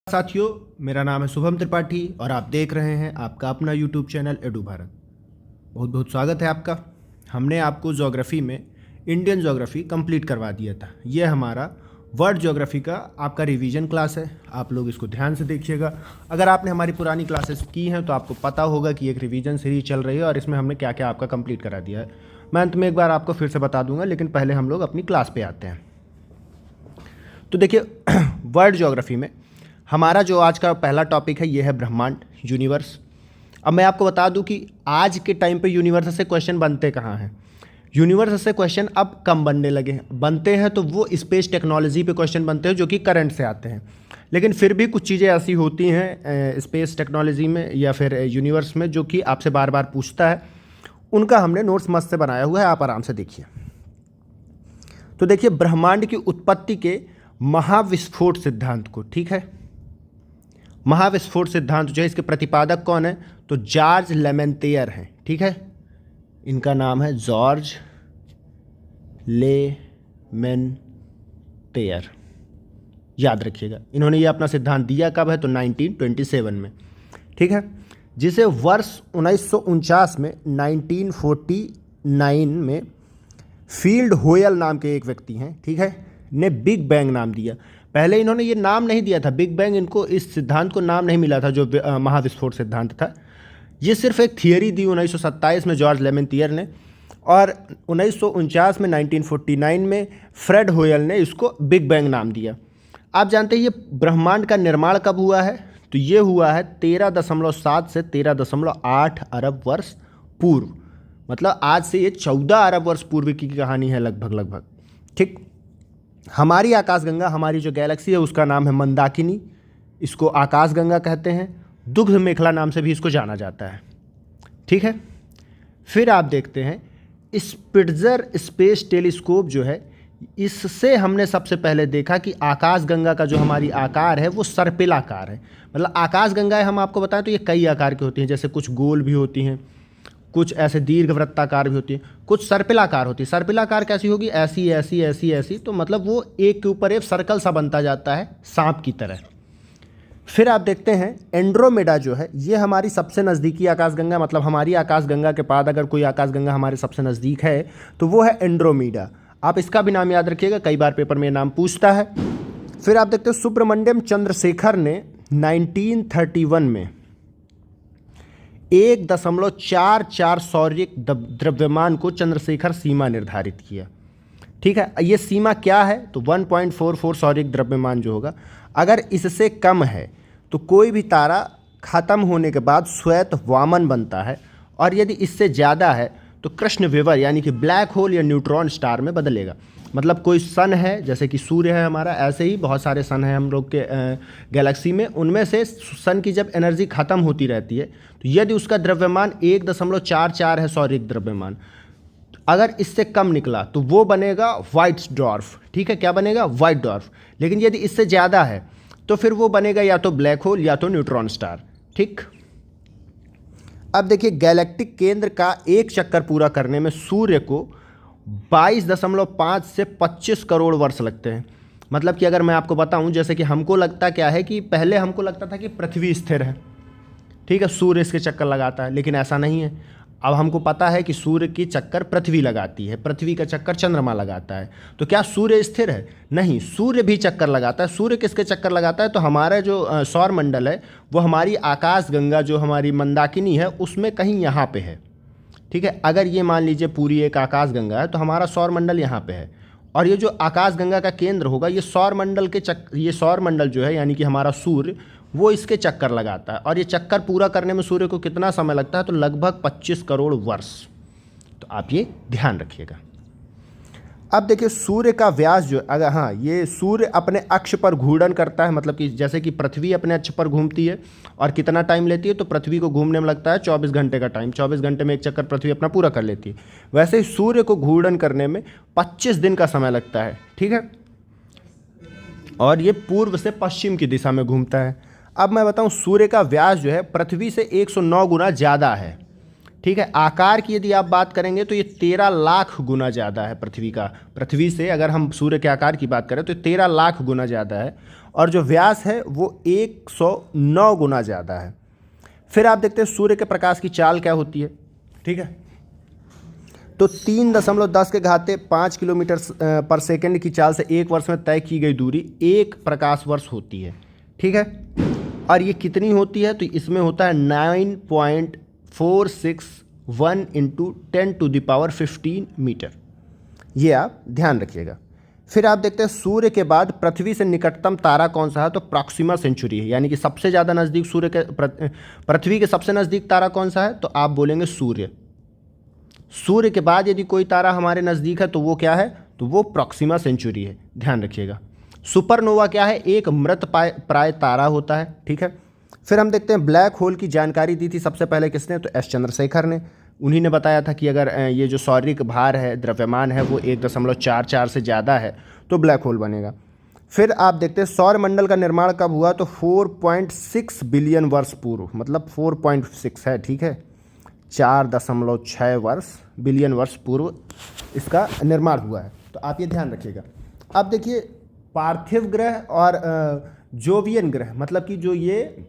साथियों, मेरा नाम है शुभम त्रिपाठी और आप देख रहे हैं आपका अपना यूट्यूब चैनल एडू भारत। बहुत बहुत स्वागत है आपका। हमने आपको ज्योग्राफी में इंडियन ज्योग्राफी कंप्लीट करवा दिया था। ये हमारा वर्ल्ड ज्योग्राफी का आपका रिवीजन क्लास है। आप लोग इसको ध्यान से देखिएगा। अगर आपने हमारी पुरानी क्लासेस की हैं तो आपको पता होगा कि एक रिवीजन सीरीज चल रही है और इसमें हमने क्या क्या आपका कंप्लीट करा दिया है। मैं अंत में एक बार आपको फिर से बता दूंगा, लेकिन पहले हम लोग अपनी क्लास पे आते हैं। तो देखिए, वर्ल्ड ज्योग्राफी में हमारा जो आज का पहला टॉपिक है ये है ब्रह्मांड, यूनिवर्स। अब मैं आपको बता दूं कि आज के टाइम पे यूनिवर्स से क्वेश्चन बनते कहाँ हैं। यूनिवर्स से क्वेश्चन अब कम बनने लगे हैं। बनते हैं तो वो स्पेस टेक्नोलॉजी पे क्वेश्चन बनते हैं जो कि करंट से आते हैं। लेकिन फिर भी कुछ चीज़ें ऐसी होती हैं स्पेस टेक्नोलॉजी में या फिर यूनिवर्स में जो कि आपसे बार बार पूछता है। उनका हमने नोट्स मस्त से बनाया हुआ है, आप आराम से देखिए। तो देखिए, ब्रह्मांड की उत्पत्ति के महाविस्फोट सिद्धांत को, ठीक है, महाविस्फोट सिद्धांत जो है इसके प्रतिपादक कौन है? तो जॉर्ज लेमेंतियर हैं, ठीक है। इनका नाम है जॉर्ज लेमेंतियर, याद रखिएगा। इन्होंने ये अपना सिद्धांत दिया कब है? तो 1927 में, ठीक है। जिसे वर्ष 1949 में 1949 में फील्ड होयल नाम के एक व्यक्ति हैं, ठीक है, ने बिग बैंग नाम दिया। पहले इन्होंने ये नाम नहीं दिया था बिग बैंग, इनको इस सिद्धांत को नाम नहीं मिला था जो महाविस्फोट सिद्धांत था। ये सिर्फ एक थियरी दी 1927 में जॉर्ज लेमेंतियर ने, और 1949 में 1949 में फ्रेड होयल ने इसको बिग बैंग नाम दिया। आप जानते हैं ये ब्रह्मांड का निर्माण कब हुआ है? तो ये हुआ है 13.7 से 13.8 अरब वर्ष पूर्व। मतलब आज से ये 14 अरब वर्ष पूर्व की कहानी है लगभग, ठीक। हमारी आकाशगंगा, हमारी जो गैलेक्सी है उसका नाम है मंदाकिनी। इसको आकाशगंगा कहते हैं। दुग्ध मेखला नाम से भी इसको जाना जाता है, ठीक है। फिर आप देखते हैं स्पिट्ज़र स्पेस टेलीस्कोप जो है, इससे हमने सबसे पहले देखा कि आकाशगंगा का जो हमारी आकार है वो सर्पिलाकार है। मतलब आकाशगंगाएं हम आपको बताएं तो ये कई आकार की होती हैं, जैसे कुछ गोल भी होती हैं, कुछ ऐसे दीर्घ वृत्ताकार भी होती है, कुछ सर्पिलाकार होती है। सर्पिलाकार कैसी होगी? ऐसी ऐसी ऐसी ऐसी। तो मतलब वो एक के ऊपर एक सर्कल सा बनता जाता है, सांप की तरह। फिर आप देखते हैं एंड्रोमेडा जो है ये हमारी सबसे नज़दीकी आकाशगंगा, मतलब हमारी आकाशगंगा के बाद अगर कोई आकाशगंगा हमारे सबसे नज़दीक है तो वो है एंड्रोमेडा। आप इसका भी नाम याद रखिएगा, कई बार पेपर में ये नाम पूछता है। फिर आप देखते हो सुब्रमण्यम चंद्रशेखर ने 1931 में 1.44 सौरिक द्रव्यमान को चंद्रशेखर सीमा निर्धारित किया, ठीक है। ये सीमा क्या है? तो 1.44 सौरिक द्रव्यमान जो होगा, अगर इससे कम है तो कोई भी तारा खत्म होने के बाद श्वेत वामन बनता है, और यदि इससे ज़्यादा है तो कृष्ण विवर यानी कि ब्लैक होल या न्यूट्रॉन स्टार में बदलेगा। मतलब कोई सन है, जैसे कि सूर्य है हमारा, ऐसे ही बहुत सारे सन हैं हम लोग के गैलेक्सी में। उनमें से सन की जब एनर्जी ख़त्म होती रहती है तो यदि उसका द्रव्यमान 1.44 है सौरिक द्रव्यमान, अगर इससे कम निकला तो वो बनेगा वाइट ड्वार्फ, ठीक है। क्या बनेगा? White dwarf. लेकिन यदि इससे ज़्यादा है तो फिर वो बनेगा या तो ब्लैक होल या तो न्यूट्रॉन स्टार, ठीक। अब देखिए, गैलेक्टिक केंद्र का एक चक्कर पूरा करने में सूर्य को 22.5 से 25 करोड़ वर्ष लगते हैं। मतलब कि अगर मैं आपको बताऊं, जैसे कि हमको लगता क्या है कि पहले हमको लगता था कि पृथ्वी स्थिर है, ठीक है, सूर्य इसके चक्कर लगाता है, लेकिन ऐसा नहीं है। अब हमको पता है कि सूर्य की चक्कर पृथ्वी लगाती है, पृथ्वी का चक्कर चंद्रमा लगाता है। तो क्या सूर्य स्थिर है? नहीं, सूर्य भी चक्कर लगाता है। सूर्य किसके चक्कर लगाता है? तो हमारा जो सौर मंडल है वो हमारी आकाशगंगा जो हमारी मंदाकिनी है उसमें कहीं यहाँ पे है, ठीक है। अगर ये मान लीजिए पूरी एक आकाशगंगा है तो हमारा सौर मंडल यहाँ पे है, और ये जो आकाशगंगा का केंद्र होगा ये सौर मंडल जो है यानी कि हमारा सूर्य, वो इसके चक्कर लगाता है। और ये चक्कर पूरा करने में सूर्य को कितना समय लगता है? तो लगभग 25 करोड़ वर्ष। तो आप ये ध्यान रखिएगा। अब देखिए, सूर्य का व्यास जो, अगर हाँ, ये सूर्य अपने अक्ष पर घूर्णन करता है, मतलब कि जैसे कि पृथ्वी अपने अक्ष पर घूमती है और कितना टाइम लेती है? तो पृथ्वी को घूमने में लगता है 24 घंटे का टाइम। 24 घंटे में एक चक्कर पृथ्वी अपना पूरा कर लेती है। वैसे ही सूर्य को घूर्णन करने में 25 दिन का समय लगता है, ठीक है। और ये पूर्व से पश्चिम की दिशा में घूमता है। अब मैं बताऊं, सूर्य का व्यास जो है पृथ्वी से 109 गुना ज़्यादा है, ठीक है। आकार की यदि आप बात करेंगे तो ये 13 लाख गुना ज़्यादा है पृथ्वी से। अगर हम सूर्य के आकार की बात करें तो 13 लाख गुना ज़्यादा है। और जो व्यास है वो 109 गुना ज़्यादा है। फिर आप देखते हैं सूर्य के प्रकाश की चाल क्या होती है, ठीक है। तो 3.10 किलोमीटर पर सेकंड की चाल से 1 वर्ष में तय की गई दूरी 1 प्रकाश वर्ष होती है, ठीक है। और ये कितनी होती है, तो इसमें होता है 9.461 इंटू 10⁻15 मीटर। ये आप ध्यान रखिएगा। फिर आप देखते हैं सूर्य के बाद पृथ्वी से निकटतम तारा कौन सा है, तो प्रॉक्सिमा सेंचुरी है, यानी कि सबसे ज़्यादा नज़दीक सूर्य के पृथ्वी के सबसे नज़दीक तारा कौन सा है, तो आप बोलेंगे सूर्य। सूर्य के बाद यदि कोई तारा हमारे नज़दीक है तो वो क्या है, तो वो प्रॉक्सिमा सेंचुरी है, ध्यान रखिएगा। सुपरनोवा क्या है, एक मृत प्राय तारा होता है, ठीक है। फिर हम देखते हैं ब्लैक होल की जानकारी दी थी सबसे पहले किसने, तो एस चंद्रशेखर ने। उन्हीं ने बताया था कि अगर ये जो सौरिक भार है, द्रव्यमान है, वो 1.44 से ज़्यादा है तो ब्लैक होल बनेगा। फिर आप देखते हैं सौर मंडल का निर्माण कब हुआ, तो 4.6 बिलियन वर्ष पूर्व, मतलब 4.6 है, ठीक है, 4.6 बिलियन वर्ष पूर्व इसका निर्माण हुआ है। तो आप ये ध्यान रखिएगा। अब देखिए पार्थिव ग्रह और जोवियन ग्रह, मतलब कि जो ये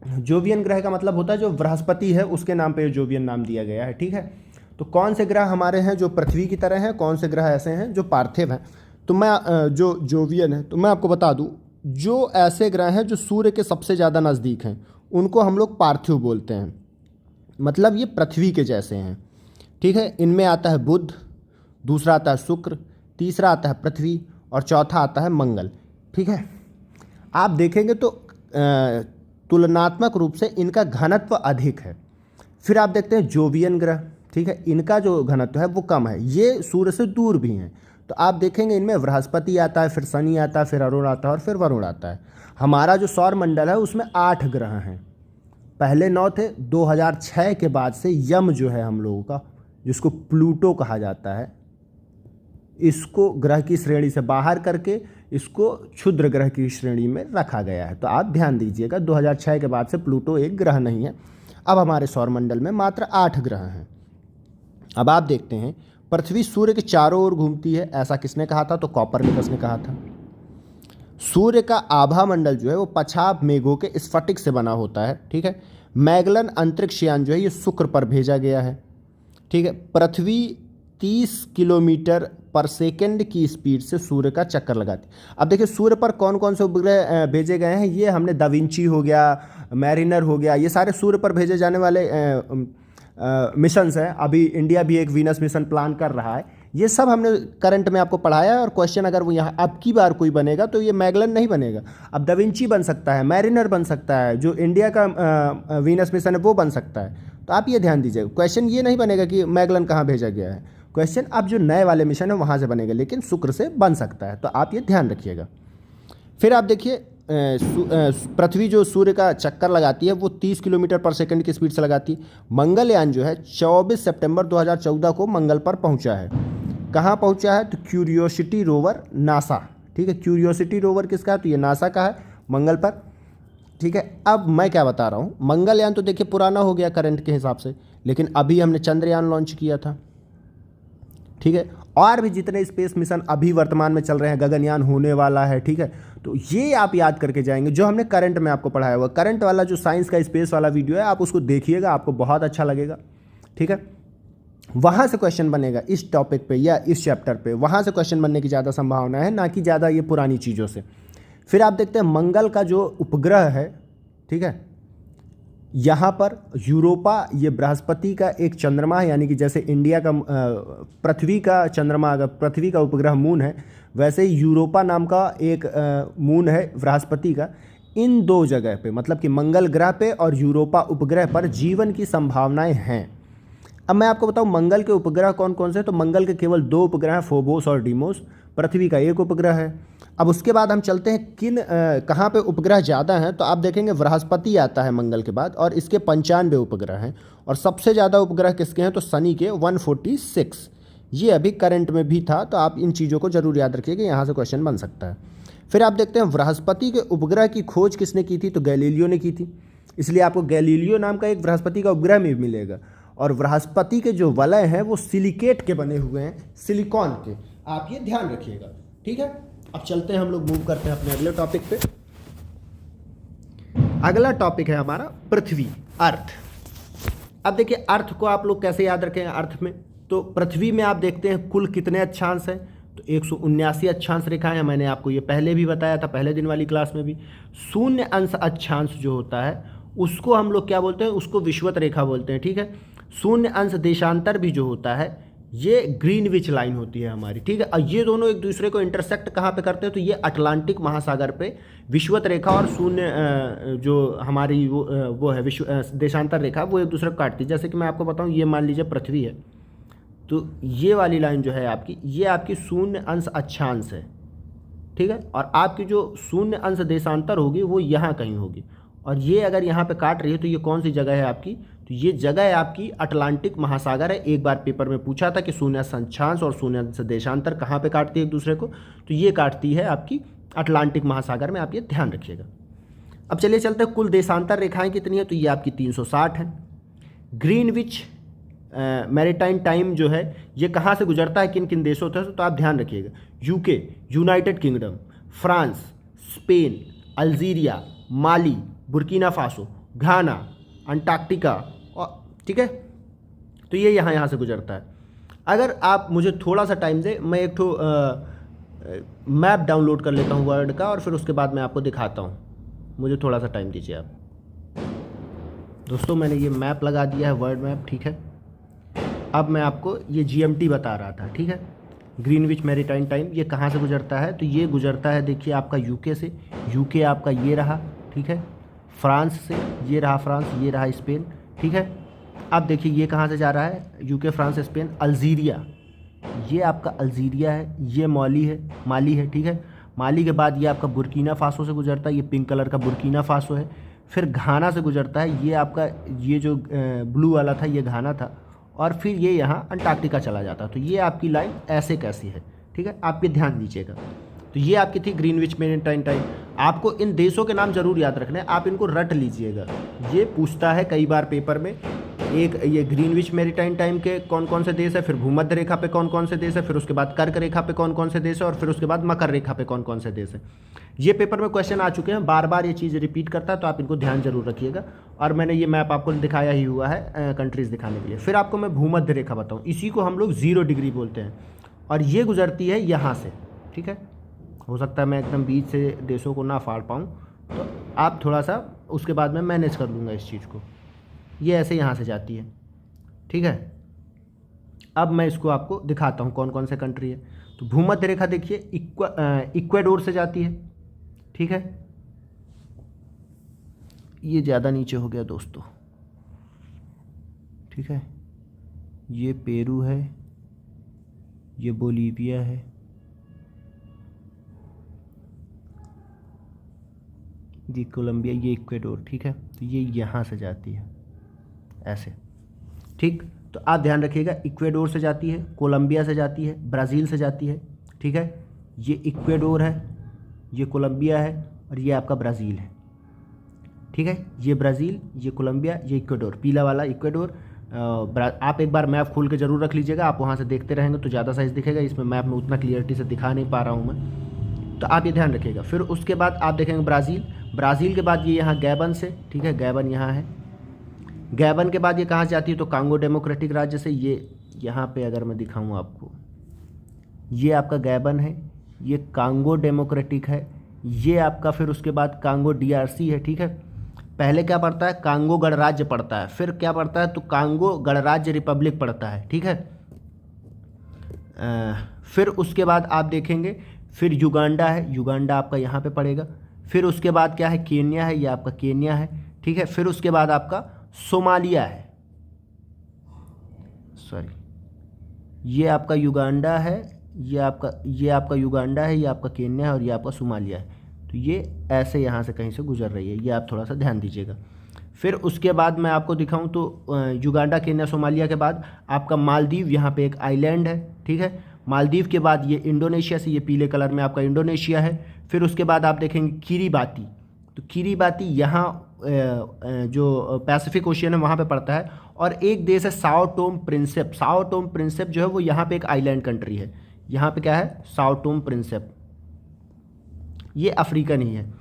जोवियन ग्रह का मतलब होता है जो बृहस्पति है उसके नाम पे जोवियन नाम दिया गया है, ठीक है। तो कौन से ग्रह हमारे हैं जो पृथ्वी की तरह हैं, कौन से ग्रह ऐसे हैं जो पार्थिव हैं, तो मैं जो जोवियन है, तो मैं आपको बता दूं, जो ऐसे ग्रह हैं जो सूर्य के सबसे ज़्यादा नज़दीक हैं उनको हम लोग पार्थिव बोलते हैं, मतलब ये पृथ्वी के जैसे हैं, ठीक है। इनमें आता है बुध, दूसरा आता है शुक्र, तीसरा आता है पृथ्वी और चौथा आता है मंगल, ठीक है। आप देखेंगे तो तुलनात्मक रूप से इनका घनत्व अधिक है। फिर आप देखते हैं जोवियन ग्रह, ठीक है, इनका जो घनत्व है वो कम है, ये सूर्य से दूर भी हैं। तो आप देखेंगे इनमें बृहस्पति आता है, फिर शनि आता है, फिर अरुण आता है और फिर वरुण आता है। हमारा जो सौर मंडल है उसमें 8 ग्रह हैं, पहले 9 थे, 2006 के बाद से यम जो है हम लोगों का, जिसको प्लूटो कहा जाता है, इसको ग्रह की श्रेणी से बाहर करके इसको क्षुद्र ग्रह की श्रेणी में रखा गया है। तो आप ध्यान दीजिएगा 2006 के बाद से प्लूटो एक ग्रह नहीं है। अब हमारे सौरमंडल में मात्र 8 ग्रह हैं। अब आप देखते हैं पृथ्वी सूर्य के चारों ओर घूमती है, ऐसा किसने कहा था, तो कॉपरनिकस ने कहा था। सूर्य का आभा मंडल जो है वो पछाप मेघों के स्फटिक से बना होता है, ठीक है। मैगलन अंतरिक्ष यान जो है ये शुक्र पर भेजा गया है, ठीक है। पृथ्वी 30 किलोमीटर पर सेकंड की स्पीड से सूर्य का चक्कर लगाती है। अब देखिए सूर्य पर कौन कौन से उपग्रह भेजे गए हैं, ये हमने दा विंची हो गया, मैरिनर हो गया, ये सारे सूर्य पर भेजे जाने वाले मिशंस हैं। अभी इंडिया भी एक वीनस मिशन प्लान कर रहा है। ये सब हमने करंट में आपको पढ़ाया है। और क्वेश्चन अगर वो यहाँ अब की बार कोई बनेगा तो ये मैगलन नहीं बनेगा, अब दा विंची बन सकता है, मैरिनर बन सकता है, जो इंडिया का वीनस मिशन है वो बन सकता है। तो आप ये ध्यान दीजिएगा, क्वेश्चन ये नहीं बनेगा कि मैगलन कहाँ भेजा गया है, क्वेश्चन अब जो नए वाले मिशन है वहाँ से बनेगा, लेकिन शुक्र से बन सकता है। तो आप ये ध्यान रखिएगा। फिर आप देखिए पृथ्वी जो सूर्य का चक्कर लगाती है वो 30 किलोमीटर पर सेकंड की स्पीड से लगाती है। मंगलयान जो है 24 सितंबर 2014 को मंगल पर पहुंचा है। कहाँ पहुंचा है, तो क्यूरियोसिटी रोवर नासा, ठीक है। क्यूरियोसिटी रोवर किसका है, तो ये नासा का है, मंगल पर, ठीक है। अब मैं क्या बता रहा हूँ, मंगलयान तो देखिए पुराना हो गया करंट के हिसाब से, लेकिन अभी हमने चंद्रयान लॉन्च किया था, ठीक है। और भी जितने स्पेस मिशन अभी वर्तमान में चल रहे हैं, गगनयान होने वाला है, ठीक है। तो ये आप याद करके जाएंगे जो हमने करंट में आपको पढ़ाया हुआ। करंट वाला जो साइंस का स्पेस वाला वीडियो है आप उसको देखिएगा, आपको बहुत अच्छा लगेगा, ठीक है। वहाँ से क्वेश्चन बनेगा इस टॉपिक पे या इस चैप्टर पे, वहाँ से क्वेश्चन बनने की ज़्यादा संभावना है, ना कि ज़्यादा ये पुरानी चीज़ों से। फिर आप देखते हैं मंगल का जो उपग्रह है, ठीक है, यहाँ पर यूरोपा, ये बृहस्पति का एक चंद्रमा है, यानी कि जैसे इंडिया का पृथ्वी का चंद्रमा, अगर पृथ्वी का उपग्रह मून है, वैसे ही यूरोपा नाम का एक मून है बृहस्पति का। इन 2 जगह पे, मतलब कि मंगल ग्रह पे और यूरोपा उपग्रह पर जीवन की संभावनाएं हैं। अब मैं आपको बताऊं मंगल के उपग्रह कौन कौन से, तो मंगल के केवल 2 उपग्रह हैं, फोबोस और डीमोस। पृथ्वी का एक उपग्रह है। अब उसके बाद हम चलते हैं कहाँ पे उपग्रह ज़्यादा हैं, तो आप देखेंगे बृहस्पति आता है मंगल के बाद, और इसके 95 उपग्रह हैं। और सबसे ज़्यादा उपग्रह किसके हैं, तो शनि के 146। ये अभी करंट में भी था, तो आप इन चीज़ों को जरूर याद रखिएगा, यहाँ से क्वेश्चन बन सकता है। फिर आप देखते हैं बृहस्पति के उपग्रह की खोज किसने की थी, तो गैलीलियो ने की थी, इसलिए आपको गैलीलियो नाम का एक बृहस्पति का उपग्रह भी मिलेगा। और बृहस्पति के जो वलय हैं वो सिलिकेट के बने हुए हैं, सिलिकॉन के, आप ये ध्यान रखिएगा, ठीक है। अब चलते हैं, हम लोग मूव करते हैं अपने अगले टॉपिक पे। अगला टॉपिक है हमारा पृथ्वी, अर्थ। अब देखिए अर्थ को आप लोग कैसे याद रखें। अर्थ में तो पृथ्वी में आप देखते हैं कुल कितने अक्षांश हैं, तो 179 अक्षांश रेखाएं हैं। मैंने आपको ये पहले भी बताया था, पहले दिन वाली क्लास में भी। शून्य अंश अक्षांश जो होता है उसको हम लोग क्या बोलते हैं, उसको विषुवत रेखा बोलते हैं, ठीक है। शून्य अंश देशांतर भी जो होता है ये ग्रीनविच लाइन होती है हमारी, ठीक है। और ये दोनों एक दूसरे को इंटरसेक्ट कहाँ पे करते हैं, तो ये अटलांटिक महासागर पे विषुवत रेखा और शून्य जो हमारी वो है विश्व देशांतर रेखा, वो एक दूसरे को काटती है। जैसे कि मैं आपको बताऊँ, ये मान लीजिए पृथ्वी है, तो ये वाली लाइन जो है आपकी, ये आपकी शून्य अंश अक्षांश है, ठीक है। और आपकी जो शून्य अंश देशांतर होगी वो यहाँ कहीं होगी, और ये अगर यहाँ पे काट रही है तो ये कौन सी जगह है आपकी, तो ये जगह है आपकी अटलांटिक महासागर है। एक बार पेपर में पूछा था कि शून्य अंश अक्षांश और शून्य अंश देशांतर कहाँ पे काटती है एक दूसरे को, तो ये काटती है आपकी अटलांटिक महासागर में, आप ये ध्यान रखिएगा। अब चलिए चलते हैं, कुल देशांतर रेखाएं कितनी है, तो ये आपकी 360 है। ग्रीनविच मैरीटाइम टाइम जो है ये कहाँ से गुजरता है, किन किन देशों से, तो आप ध्यान रखिएगा। UK, United Kingdom, France, Spain, Algeria, Mali, Burkina Faso, Ghana, Antarctica, और ठीक है, तो ये यहाँ से गुजरता है। अगर आप मुझे थोड़ा सा टाइम दे, मैं एक ठो मैप डाउनलोड कर लेता हूँ वर्ड का, और फिर उसके बाद मैं आपको दिखाता हूँ। मुझे थोड़ा सा टाइम दीजिए आप दोस्तों। मैंने ये मैप लगा दिया है, वर्ड मैप, ठीक है। अब मैं आपको ये GMT बता रहा था, ठीक है, ग्रीनविच मैरीटाइम टाइम, ये कहाँ से गुजरता है, तो ये गुजरता है देखिए आपका यूके से। यूके आपका ये रहा, ठीक है। फ्रांस से ये रहा फ्रांस, ये रहा स्पेन, ठीक है। अब देखिए ये कहाँ से जा रहा है, यूके, फ्रांस, स्पेन, अल्जीरिया, ये आपका अल्जीरिया है, ये माली है, ठीक है। माली के बाद ये आपका बुर्किना फासो से गुजरता है, ये पिंक कलर का बुर्किना फासो है। फिर घाना से गुजरता है, ये आपका ये जो ब्लू वाला था ये घाना था, और फिर ये यहाँ अंटार्कटिका चला जाता। तो ये आपकी लाइन ऐसे कैसी है, ठीक है, आप ये ध्यान दीजिएगा। तो ये आपकी थी ग्रीनविच मैरीटाइम टाइम। आपको इन देशों के नाम जरूर याद रखने हैं, आप इनको रट लीजिएगा, ये पूछता है कई बार पेपर में। एक ये ग्रीनविच मैरीटाइम टाइम के कौन कौन से देश है, फिर भूमध्य रेखा पे कौन कौन से देश है, फिर उसके बाद कर्क रेखा पे कौन कौन से देश है, और फिर उसके बाद मकर रेखा पे कौन कौन से देश है। ये पेपर में क्वेश्चन आ चुके हैं, बार बार ये चीज़ रिपीट करता है, तो आप इनको ध्यान जरूर रखिएगा। और मैंने ये मैप आपको दिखाया ही हुआ है कंट्रीज़ दिखाने के लिए। फिर आपको मैं भूमध्य रेखा बताऊँ, इसी को हम लोग 0 डिग्री बोलते हैं, और ये गुजरती है यहाँ से, ठीक है। हो सकता है मैं एकदम बीच से देशों को ना फाड़ पाऊँ, तो आप थोड़ा सा उसके बाद मैं मैनेज कर लूँगा इस चीज़ को। ये ऐसे यहाँ से जाती है, ठीक है। अब मैं इसको आपको दिखाता हूँ कौन कौन से कंट्री है। तो भूमध्य रेखा देखिए इक्वाडोर से जाती है, ठीक है। ये ज़्यादा नीचे हो गया दोस्तों, ठीक है। ये पेरू है, ये बोलीविया है, ये कोलंबिया, ये इक्वाडोर, ठीक है। तो ये यहाँ से जाती है ऐसे, ठीक। तो आप ध्यान रखिएगा, इक्वाडोर से जाती है, कोलंबिया से जाती है, ब्राज़ील से जाती है, ठीक है। ये इक्वाडोर है, ये कोलंबिया है, और ये आपका ब्राज़ील है, ठीक है। ये ब्राज़ील, ये कोलंबिया, ये इक्वाडोर, पीला वाला इक्वाडोर। आप एक बार मैप खोल के ज़रूर रख लीजिएगा, आप वहाँ से देखते रहेंगे तो ज़्यादा साइज दिखेगा। इसमें मैप में उतना क्लियरिटी से दिखा नहीं पा रहा हूँ मैं, तो आप ये ध्यान रखिएगा। फिर उसके बाद आप देखेंगे ब्राज़ील के बाद ये यहाँ गैबन से, ठीक है, गैबन यहाँ है। गैबन के बाद ये कहाँ से जाती है, तो कांगो डेमोक्रेटिक राज्य से। ये यहाँ पे अगर मैं दिखाऊँ आपको, ये आपका गैबन है, ये कांगो डेमोक्रेटिक है, ये आपका फिर उसके बाद कांगो DRC है, ठीक है। पहले क्या पड़ता है, कांगो गणराज्य पड़ता है, फिर क्या पड़ता है, तो कांगो गणराज्य रिपब्लिक पड़ता है, ठीक है। फिर उसके बाद आप देखेंगे फिर युगांडा है, युगांडा आपका यहाँ पे पड़ेगा। फिर उसके बाद क्या है, केन्या है, ये आपका केन्या है, ठीक है। फिर उसके बाद आपका सोमालिया है, ये आपका युगांडा है, ये आपका युगांडा है, ये आपका केन्या है, और ये आपका सोमालिया है। तो ये ऐसे यहाँ से कहीं से गुजर रही है, ये आप थोड़ा सा ध्यान दीजिएगा। फिर उसके बाद मैं आपको दिखाऊं तो युगांडा, केन्या, सोमालिया के बाद आपका मालदीव, यहाँ पे एक आइलैंड है, ठीक है। मालदीव के बाद ये इंडोनेशिया से, ये पीले कलर में आपका इंडोनेशिया है। फिर उसके बाद आप देखेंगे किरीबाती, तो किरीबाती यहाँ जो पैसिफिक ओशियन है वहाँ पे पड़ता है। और एक देश है Sao Tomé Prinsep, Sao Tomé Prinsep जो है वो यहाँ पे एक आइलैंड कंट्री है। यहाँ पे क्या है, साओ टोम प्रिंसेप, ये अफ्रीकन ही है।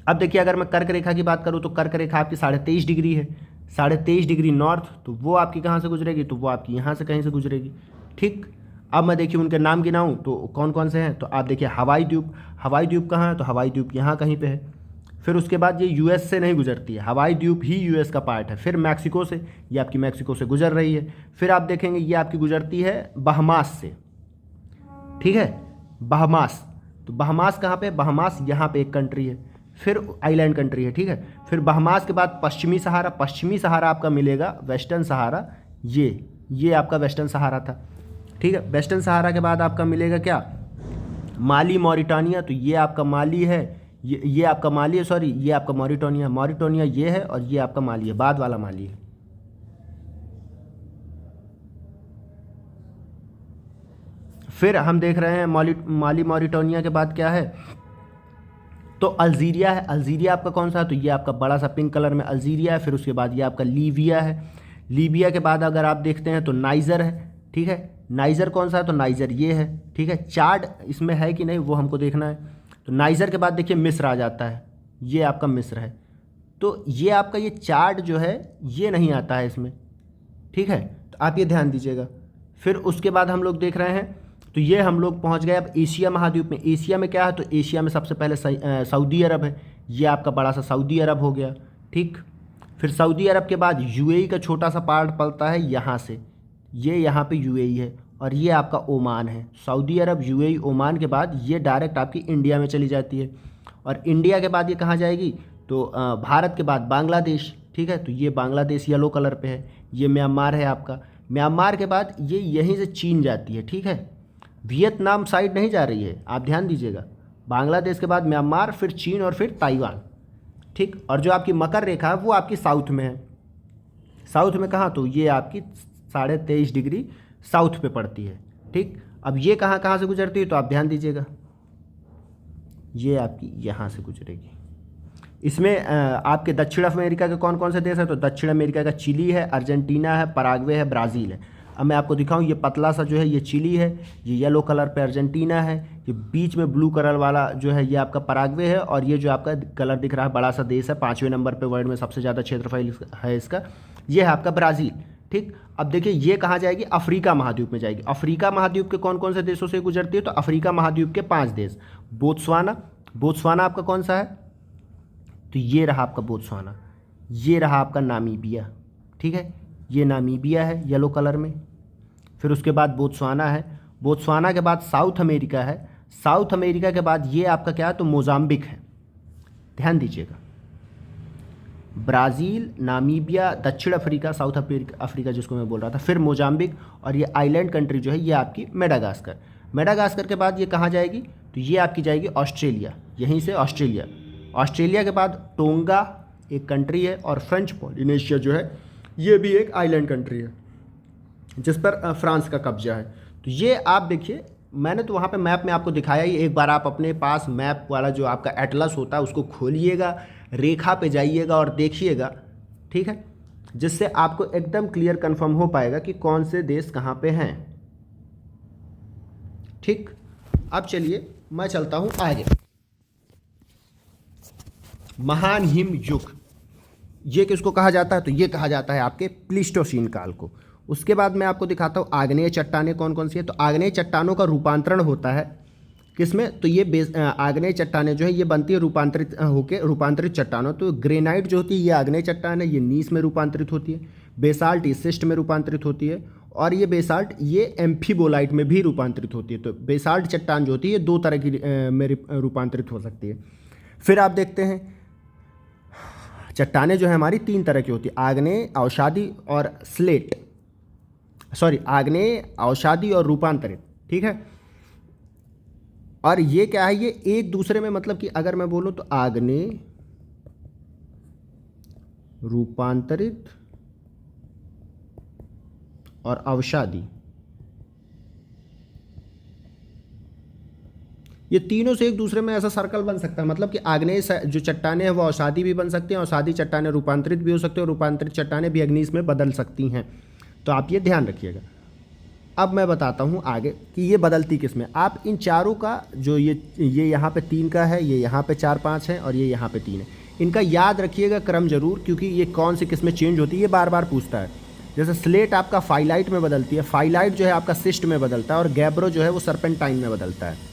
अब देखिए अगर मैं कर्क रेखा की बात करूँ तो कर्क रेखा आपकी 23.5 डिग्री है, 23.5 डिग्री नॉर्थ, तो वो आपकी कहाँ से गुजरेगी, तो वो आपकी यहाँ से कहीं से गुजरेगी। ठीक, अब मैं देखिए उनके नाम गिनाऊँ तो कौन कौन से हैं, तो आप देखिए हवाई द्वीप, हवाई द्वीप कहाँ है, तो हवाई द्वीप यहाँ कहीं पे है। फिर उसके बाद ये यूएस से नहीं गुजरती है, हवाई द्वीप ही यूएस का पार्ट है। फिर मैक्सिको से, ये आपकी मैक्सिको से गुजर रही है। फिर आप देखेंगे ये आपकी गुजरती है बहमास से, ठीक है, बहमास। तो बहमास कहाँ पे, बहमास यहाँ पे एक कंट्री है, फिर आइलैंड कंट्री है, ठीक है। फिर बहमास के बाद पश्चिमी सहारा, पश्चिमी सहारा आपका मिलेगा वेस्टर्न सहारा, ये आपका वेस्टर्न सहारा था, ठीक है। वेस्टर्न सहारा के बाद आपका मिलेगा क्या, माली मॉरिटानिया, तो ये आपका माली है, ये आपका माली है, सॉरी ये आपका मॉरिटानिया, मॉरिटानिया ये है और ये आपका माली है, बाद वाला माली है। फिर हम देख रहे हैं माली मॉरिटानिया के बाद क्या है, तो अल्जीरिया है। अल्जीरिया आपका कौन सा है, तो ये आपका बड़ा सा पिंक कलर में अल्जीरिया है। फिर उसके बाद ये आपका लीबिया है। लीबिया के बाद अगर आप देखते हैं तो नाइजर है, ठीक है। नाइजर कौन सा है, तो नाइजर ये है, ठीक है। चाड इसमें है कि नहीं वो हमको देखना है। तो नाइजर के बाद देखिए मिस्र आ जाता है, ये आपका मिस्र है। तो ये आपका ये चाड जो है ये नहीं आता है इसमें, ठीक है, तो आप ये ध्यान दीजिएगा। फिर उसके बाद हम लोग देख रहे हैं, तो ये हम लोग पहुंच गए अब एशिया महाद्वीप में। एशिया में क्या है, तो एशिया में सबसे पहले सऊदी अरब है, ये आपका बड़ा सा सऊदी अरब हो गया, ठीक। फिर सऊदी अरब के बाद यूएई का छोटा सा पार्ट पड़ता है यहाँ से, ये यहाँ पे यूएई है, और ये आपका ओमान है। सऊदी अरब, यूएई, ओमान के बाद ये डायरेक्ट आपकी इंडिया में चली जाती है। और इंडिया के बाद ये कहाँ जाएगी, तो भारत के बाद बांग्लादेश, ठीक है। तो ये बांग्लादेश येलो कलर पे है। ये म्यांमार है आपका। म्यांमार के बाद ये यहीं से चीन जाती है, ठीक है। वियतनाम साइड नहीं जा रही है, आप ध्यान दीजिएगा। बांग्लादेश के बाद म्यांमार, फिर चीन और फिर ताइवान, ठीक। और जो आपकी मकर रेखा है वो आपकी साउथ में है। साउथ में कहाँ, तो ये आपकी 23.5 डिग्री साउथ पे पड़ती है, ठीक। अब ये कहाँ कहाँ से गुजरती है, तो आप ध्यान दीजिएगा, ये आपकी यहाँ से गुजरेगी। इसमें आपके दक्षिण अमेरिका के कौन कौन से देश हैं, तो दक्षिण अमेरिका का चिली है, अर्जेंटीना है, पराग्वे है, ब्राज़ील है। अब मैं आपको दिखाऊं, ये पतला सा जो है ये चिली है, ये येलो कलर पे अर्जेंटीना है, ये बीच में ब्लू कलर वाला जो है ये आपका पराग्वे है, और ये जो आपका कलर दिख रहा है बड़ा सा देश है, 5वें नंबर पे वर्ल्ड में सबसे ज़्यादा क्षेत्रफल है इसका, ये है आपका ब्राज़ील, ठीक। अब देखिए ये कहाँ जाएगी, अफ्रीका महाद्वीप में जाएगी। अफ्रीका महाद्वीप के कौन कौन से देशों से गुजरती है, तो अफ्रीका महाद्वीप के 5 देश। बोत्सवाना, बोत्सवाना आपका कौन सा है, तो ये रहा आपका बोत्सवाना। ये रहा आपका नामीबिया, ठीक है, ये नामीबिया है येलो कलर में। फिर उसके बाद बोत्सवाना है। बोत्सवाना के बाद साउथ अमेरिका है। साउथ अमेरिका के बाद ये आपका क्या है, तो मोजाम्बिक है, ध्यान दीजिएगा। ब्राज़ील, नामीबिया, दक्षिण अफ्रीका, साउथ अफ्रीका जिसको मैं बोल रहा था, फिर मोजाम्बिक, और ये आइलैंड कंट्री जो है ये आपकी मेडागास्कर। मेडागास्कर के बाद ये कहाँ जाएगी, तो ये आपकी जाएगी ऑस्ट्रेलिया, यहीं से ऑस्ट्रेलिया। ऑस्ट्रेलिया के बाद टोंगा एक कंट्री है, और फ्रेंच पॉलिनेशिया जो है ये भी एक आइलैंड कंट्री है जिस पर फ्रांस का कब्जा है। तो ये आप देखिए, मैंने तो वहाँ पे मैप में आपको दिखाया ही। एक बार आप अपने पास मैप वाला जो आपका एटलस होता है उसको खोलिएगा, रेखा पे जाइएगा और देखिएगा, ठीक है, जिससे आपको एकदम क्लियर कंफर्म हो पाएगा कि कौन से देश कहाँ पे हैं, ठीक। अब चलिए मैं चलता हूँ आगे। महान हिम युग, ये किसको कहा जाता है, तो ये कहा जाता है आपके प्लीस्टोसीन काल को। उसके बाद मैं आपको दिखाता हूँ आग्नेय चट्टानें कौन कौन सी है। तो आग्नेय चट्टानों का रूपांतरण होता है किसमें, तो ये आग्नेय चट्टानें जो है ये बनती है रूपांतरित चट्टानों। तो ग्रेनाइट जो होती है ये आग्नेय चट्टान है, ये नीस में रूपांतरित होती है। बेसाल्ट ये सिस्ट में रूपांतरित होती है, और ये बेसाल्ट ये एम्फीबोलाइट में भी रूपांतरित होती है। तो बेसाल्ट चट्टान जो होती है ये 2 तरह की में रूपांतरित हो सकती है। फिर आप देखते हैं चट्टानें जो है हमारी 3 तरह की होती है, आग्नेय, अवसादी और स्लेट, सॉरी आग्नेय, अवसादी और रूपांतरित, ठीक है। और ये क्या है, ये एक दूसरे में, मतलब कि अगर मैं बोलूं तो आग्नेय, रूपांतरित और अवसादी, ये तीनों से एक दूसरे में ऐसा सर्कल बन सकता है। मतलब कि आग्नेय जो चट्टानें हैं वो अवसादी भी बन सकती हैं, अवसादी चट्टानें रूपांतरित भी हो सकती हैं, और रूपांतरित चट्टानें भी अग्निश में बदल सकती हैं। तो आप ये ध्यान रखिएगा। अब मैं बताता हूँ आगे कि ये बदलती किस में। आप इन चारों का जो ये यहाँ पे 3 का है, ये यहाँ पे 4 5 है और ये यहाँ पे 3 है, इनका याद रखिएगा क्रम जरूर, क्योंकि ये कौन से किस में चेंज होती है ये बार बार पूछता है। जैसे स्लेट आपका फाइलाइट में बदलती है, फाइलाइट जो है आपका सिस्ट में बदलता है, और गैब्रो जो है वो सर्पेंटाइन में बदलता है।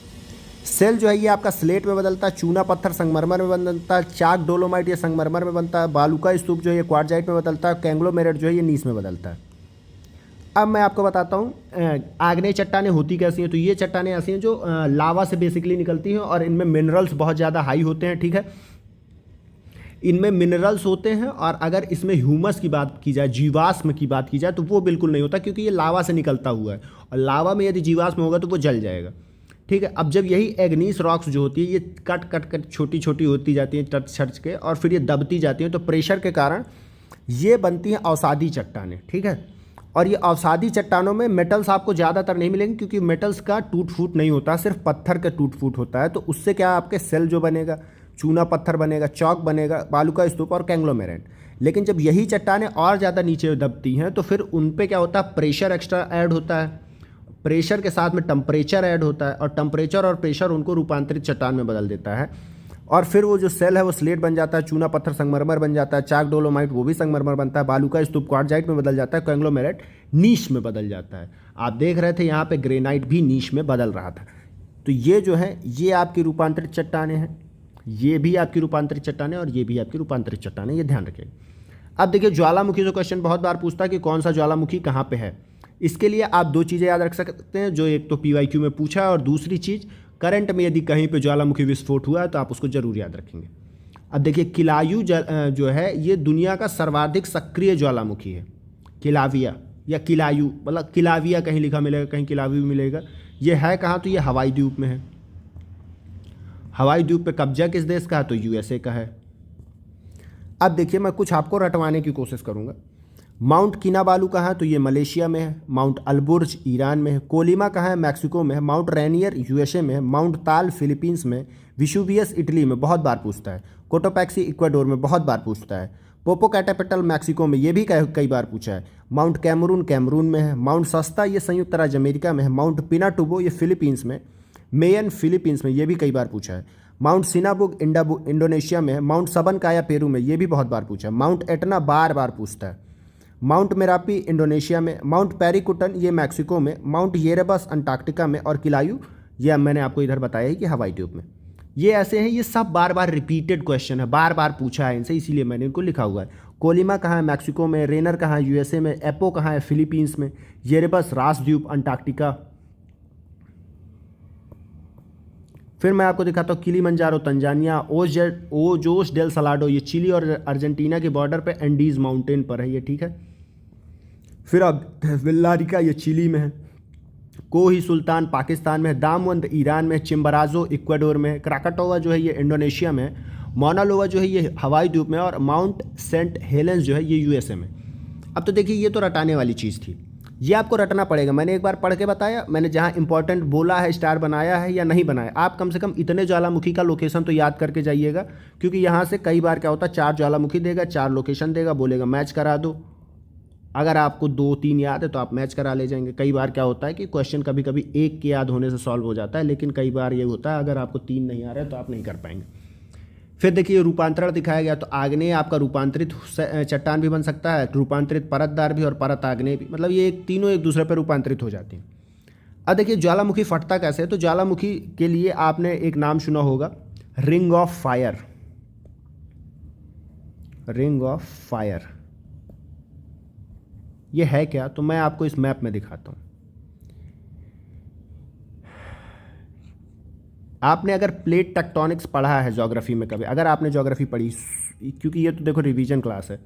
सेल जो है ये आपका स्लेट में बदलता है, चूना पत्थर संगमरमर में बदलता है, चाक डोलोमाइट ये संगमरमर में बनता है, बालूका स्तूप जो है ये क्वार्टजाइट में बदलता है, कैंग्लोमेरेट जो है ये नीस में बदलता है। अब मैं आपको बताता हूँ आग्नेय चट्टानें होती कैसी हैं। तो ये चट्टानें ऐसी हैं जो लावा से बेसिकली निकलती हैं और इनमें मिनरल्स बहुत ज़्यादा हाई होते हैं, ठीक है। इनमें मिनरल्स होते हैं, और अगर इसमें ह्यूमस की बात की जाए, जीवाश्म की बात की जाए, तो वो बिल्कुल नहीं होता, क्योंकि ये लावा से निकलता हुआ है, और लावा में यदि जीवाश्म होगा तो वो जल जाएगा, ठीक है। अब जब यही एग्नीस रॉक्स जो होती है ये कट कट कट छोटी छोटी होती जाती हैं टच छच के, और फिर ये दबती जाती हैं, तो प्रेशर के कारण ये बनती हैं अवसादी चट्टानें, ठीक है। और ये अवसादी चट्टानों में मेटल्स आपको ज़्यादातर नहीं मिलेंगे, क्योंकि मेटल्स का टूट फूट नहीं होता, सिर्फ पत्थर का टूट फूट होता है। तो उससे क्या आपके सेल जो बनेगा, चूना पत्थर बनेगा, चौक बनेगा, बालूका स्तूप और कैंग्लोमेरेट। लेकिन जब यही चट्टानें और ज़्यादा नीचे दबती हैं तो फिर उन पे क्या होता है, प्रेशर एक्स्ट्रा ऐड होता है, प्रेशर के साथ में टेम्परेचर ऐड होता है, और टेम्परेचर और प्रेशर उनको रूपांतरित चट्टान में बदल देता है, और फिर वो जो सेल है वो स्लेट बन जाता है, चूना पत्थर संगमरमर बन जाता है, चाक डोलोमाइट वो भी संगमरमर बनता है, बालूका स्तूप क्वार्टजाइट में बदल जाता है, कैंग्लोमेरेट नीश में बदल जाता है। आप देख रहे थे यहाँ पे ग्रेनाइट भी नीश में बदल रहा था। तो ये जो है ये आपकी रूपांतरित चट्टानें हैं, ये भी आपकी रूपांतरित चट्टानें और ये भी आपकी रूपांतरित चट्टानें, ये ध्यान रखिएगा। अब देखिए ज्वालामुखी जो क्वेश्चन बहुत बार पूछता है कि कौन सा ज्वालामुखी कहाँ पे है। इसके लिए आप 2 चीज़ें याद रख सकते हैं, जो एक तो PYQ में पूछा है, और दूसरी चीज़ करंट में यदि कहीं पे ज्वालामुखी विस्फोट हुआ है तो आप उसको जरूर याद रखेंगे। अब देखिए किलायू जो है ये दुनिया का सर्वाधिक सक्रिय ज्वालामुखी है। किलाविया या किलायू, मतलब किलाविया कहीं लिखा मिलेगा, कहीं किलावी मिलेगा। ये है कहाँ, तो ये हवाई द्वीप में है। हवाई द्वीप पे कब्जा किस देश का है, तो USA का है। अब देखिए मैं कुछ आपको रटवाने की कोशिश करूँगा। माउंट किनाबालू कहाँ है, तो ये मलेशिया में है। माउंट अल्बुर्ज ईरान में है। कोलिमा कहाँ है, मैक्सिको में है। माउंट रेनियर USA में है। माउंट ताल फिलीपींस में। विशुवियस इटली में बहुत बार पूछता है। कोटोपैक्सी इक्वाडोर में बहुत बार पूछता है। पोपोकैटापेटल मैक्सिको में, ये भी कई बार पूछा है। माउंट कैमरून कैमरून में है। माउंट सस्ता ये संयुक्त राज्य अमेरिका में है। माउंट पिनाटुबो ये फिलीपींस में। मेयन फिलीपींस में, ये भी कई बार पूछा है। माउंट सिनाबुग इंडोनेशिया में है। माउंट सबनकाया पेरू में, ये भी बहुत बार पूछा है। माउंट एटना बार बार पूछता है। माउंट मेरापी इंडोनेशिया में। माउंट पेरिकुटन ये मैक्सिको में। माउंट येरेबस अंटार्कटिका में। और किलायू ये मैंने आपको इधर बताया है कि हवाई द्वीप में। ये ऐसे हैं, ये सब बार बार रिपीटेड क्वेश्चन है, बार बार पूछा है इनसे, इसीलिए मैंने इनको लिखा हुआ है। कोलिमा कहाँ है, मैक्सिको में। रेनर कहाँ है, USA में। एपो कहाँ है, फिलीपींस में। येरेबस रासद्वीप अंटार्कटिका। फिर मैं आपको दिखाता हूँ Kilimanjaro Tanzania. Ojos del Salado ये चिली और अर्जेंटीना के बॉर्डर पे एंडीज माउंटेन पर है ये, ठीक है। फिर अब विल्लारिका ये चिली में है। कोही सुल्तान पाकिस्तान में है। दामवंद ईरान में। चिम्बराजो इक्वाडोर में है। क्राकाटोवा जो है ये इंडोनेशिया में है। मोनालोवा जो है ये हवाई द्वीप में। और माउंट सेंट हेलेंस जो है ये USA में। अब तो देखिए ये तो रटाने वाली चीज़ थी, ये आपको रटना पड़ेगा। मैंने एक बार पढ़ के बताया, मैंने जहाँ इंपॉर्टेंट बोला है स्टार बनाया है या नहीं बनाया। आप कम से कम इतने ज्वालामुखी का लोकेशन तो याद करके जाइएगा, क्योंकि यहाँ से कई बार क्या होता है 4 ज्वालामुखी देगा, 4 लोकेशन देगा, बोलेगा मैच करा दो। अगर आपको 2-3 याद है तो आप मैच करा ले जाएंगे। कई बार क्या होता है कि क्वेश्चन कभी कभी एक के याद होने से सॉल्व हो जाता है, लेकिन कई बार ये होता है अगर आपको 3 नहीं आ रहे तो आप नहीं कर पाएंगे। फिर देखिए रूपांतरण दिखाया गया, तो आग्नेय आपका रूपांतरित चट्टान भी बन सकता है, रूपांतरित परतदार भी और परत आग्नेय भी, मतलब ये तीनों एक दूसरे पर रूपांतरित हो जाते हैं। अब देखिए ज्वालामुखी फटता कैसे है, तो ज्वालामुखी के लिए आपने एक नाम सुना होगा, ring of fire. Ring of fire ये है क्या, तो मैं आपको इस मैप में दिखाता हूँ। आपने अगर प्लेट टेक्टोनिक्स पढ़ा है ज्योग्राफी में कभी, अगर आपने ज्योग्राफी पढ़ी, क्योंकि ये तो देखो रिवीजन क्लास है,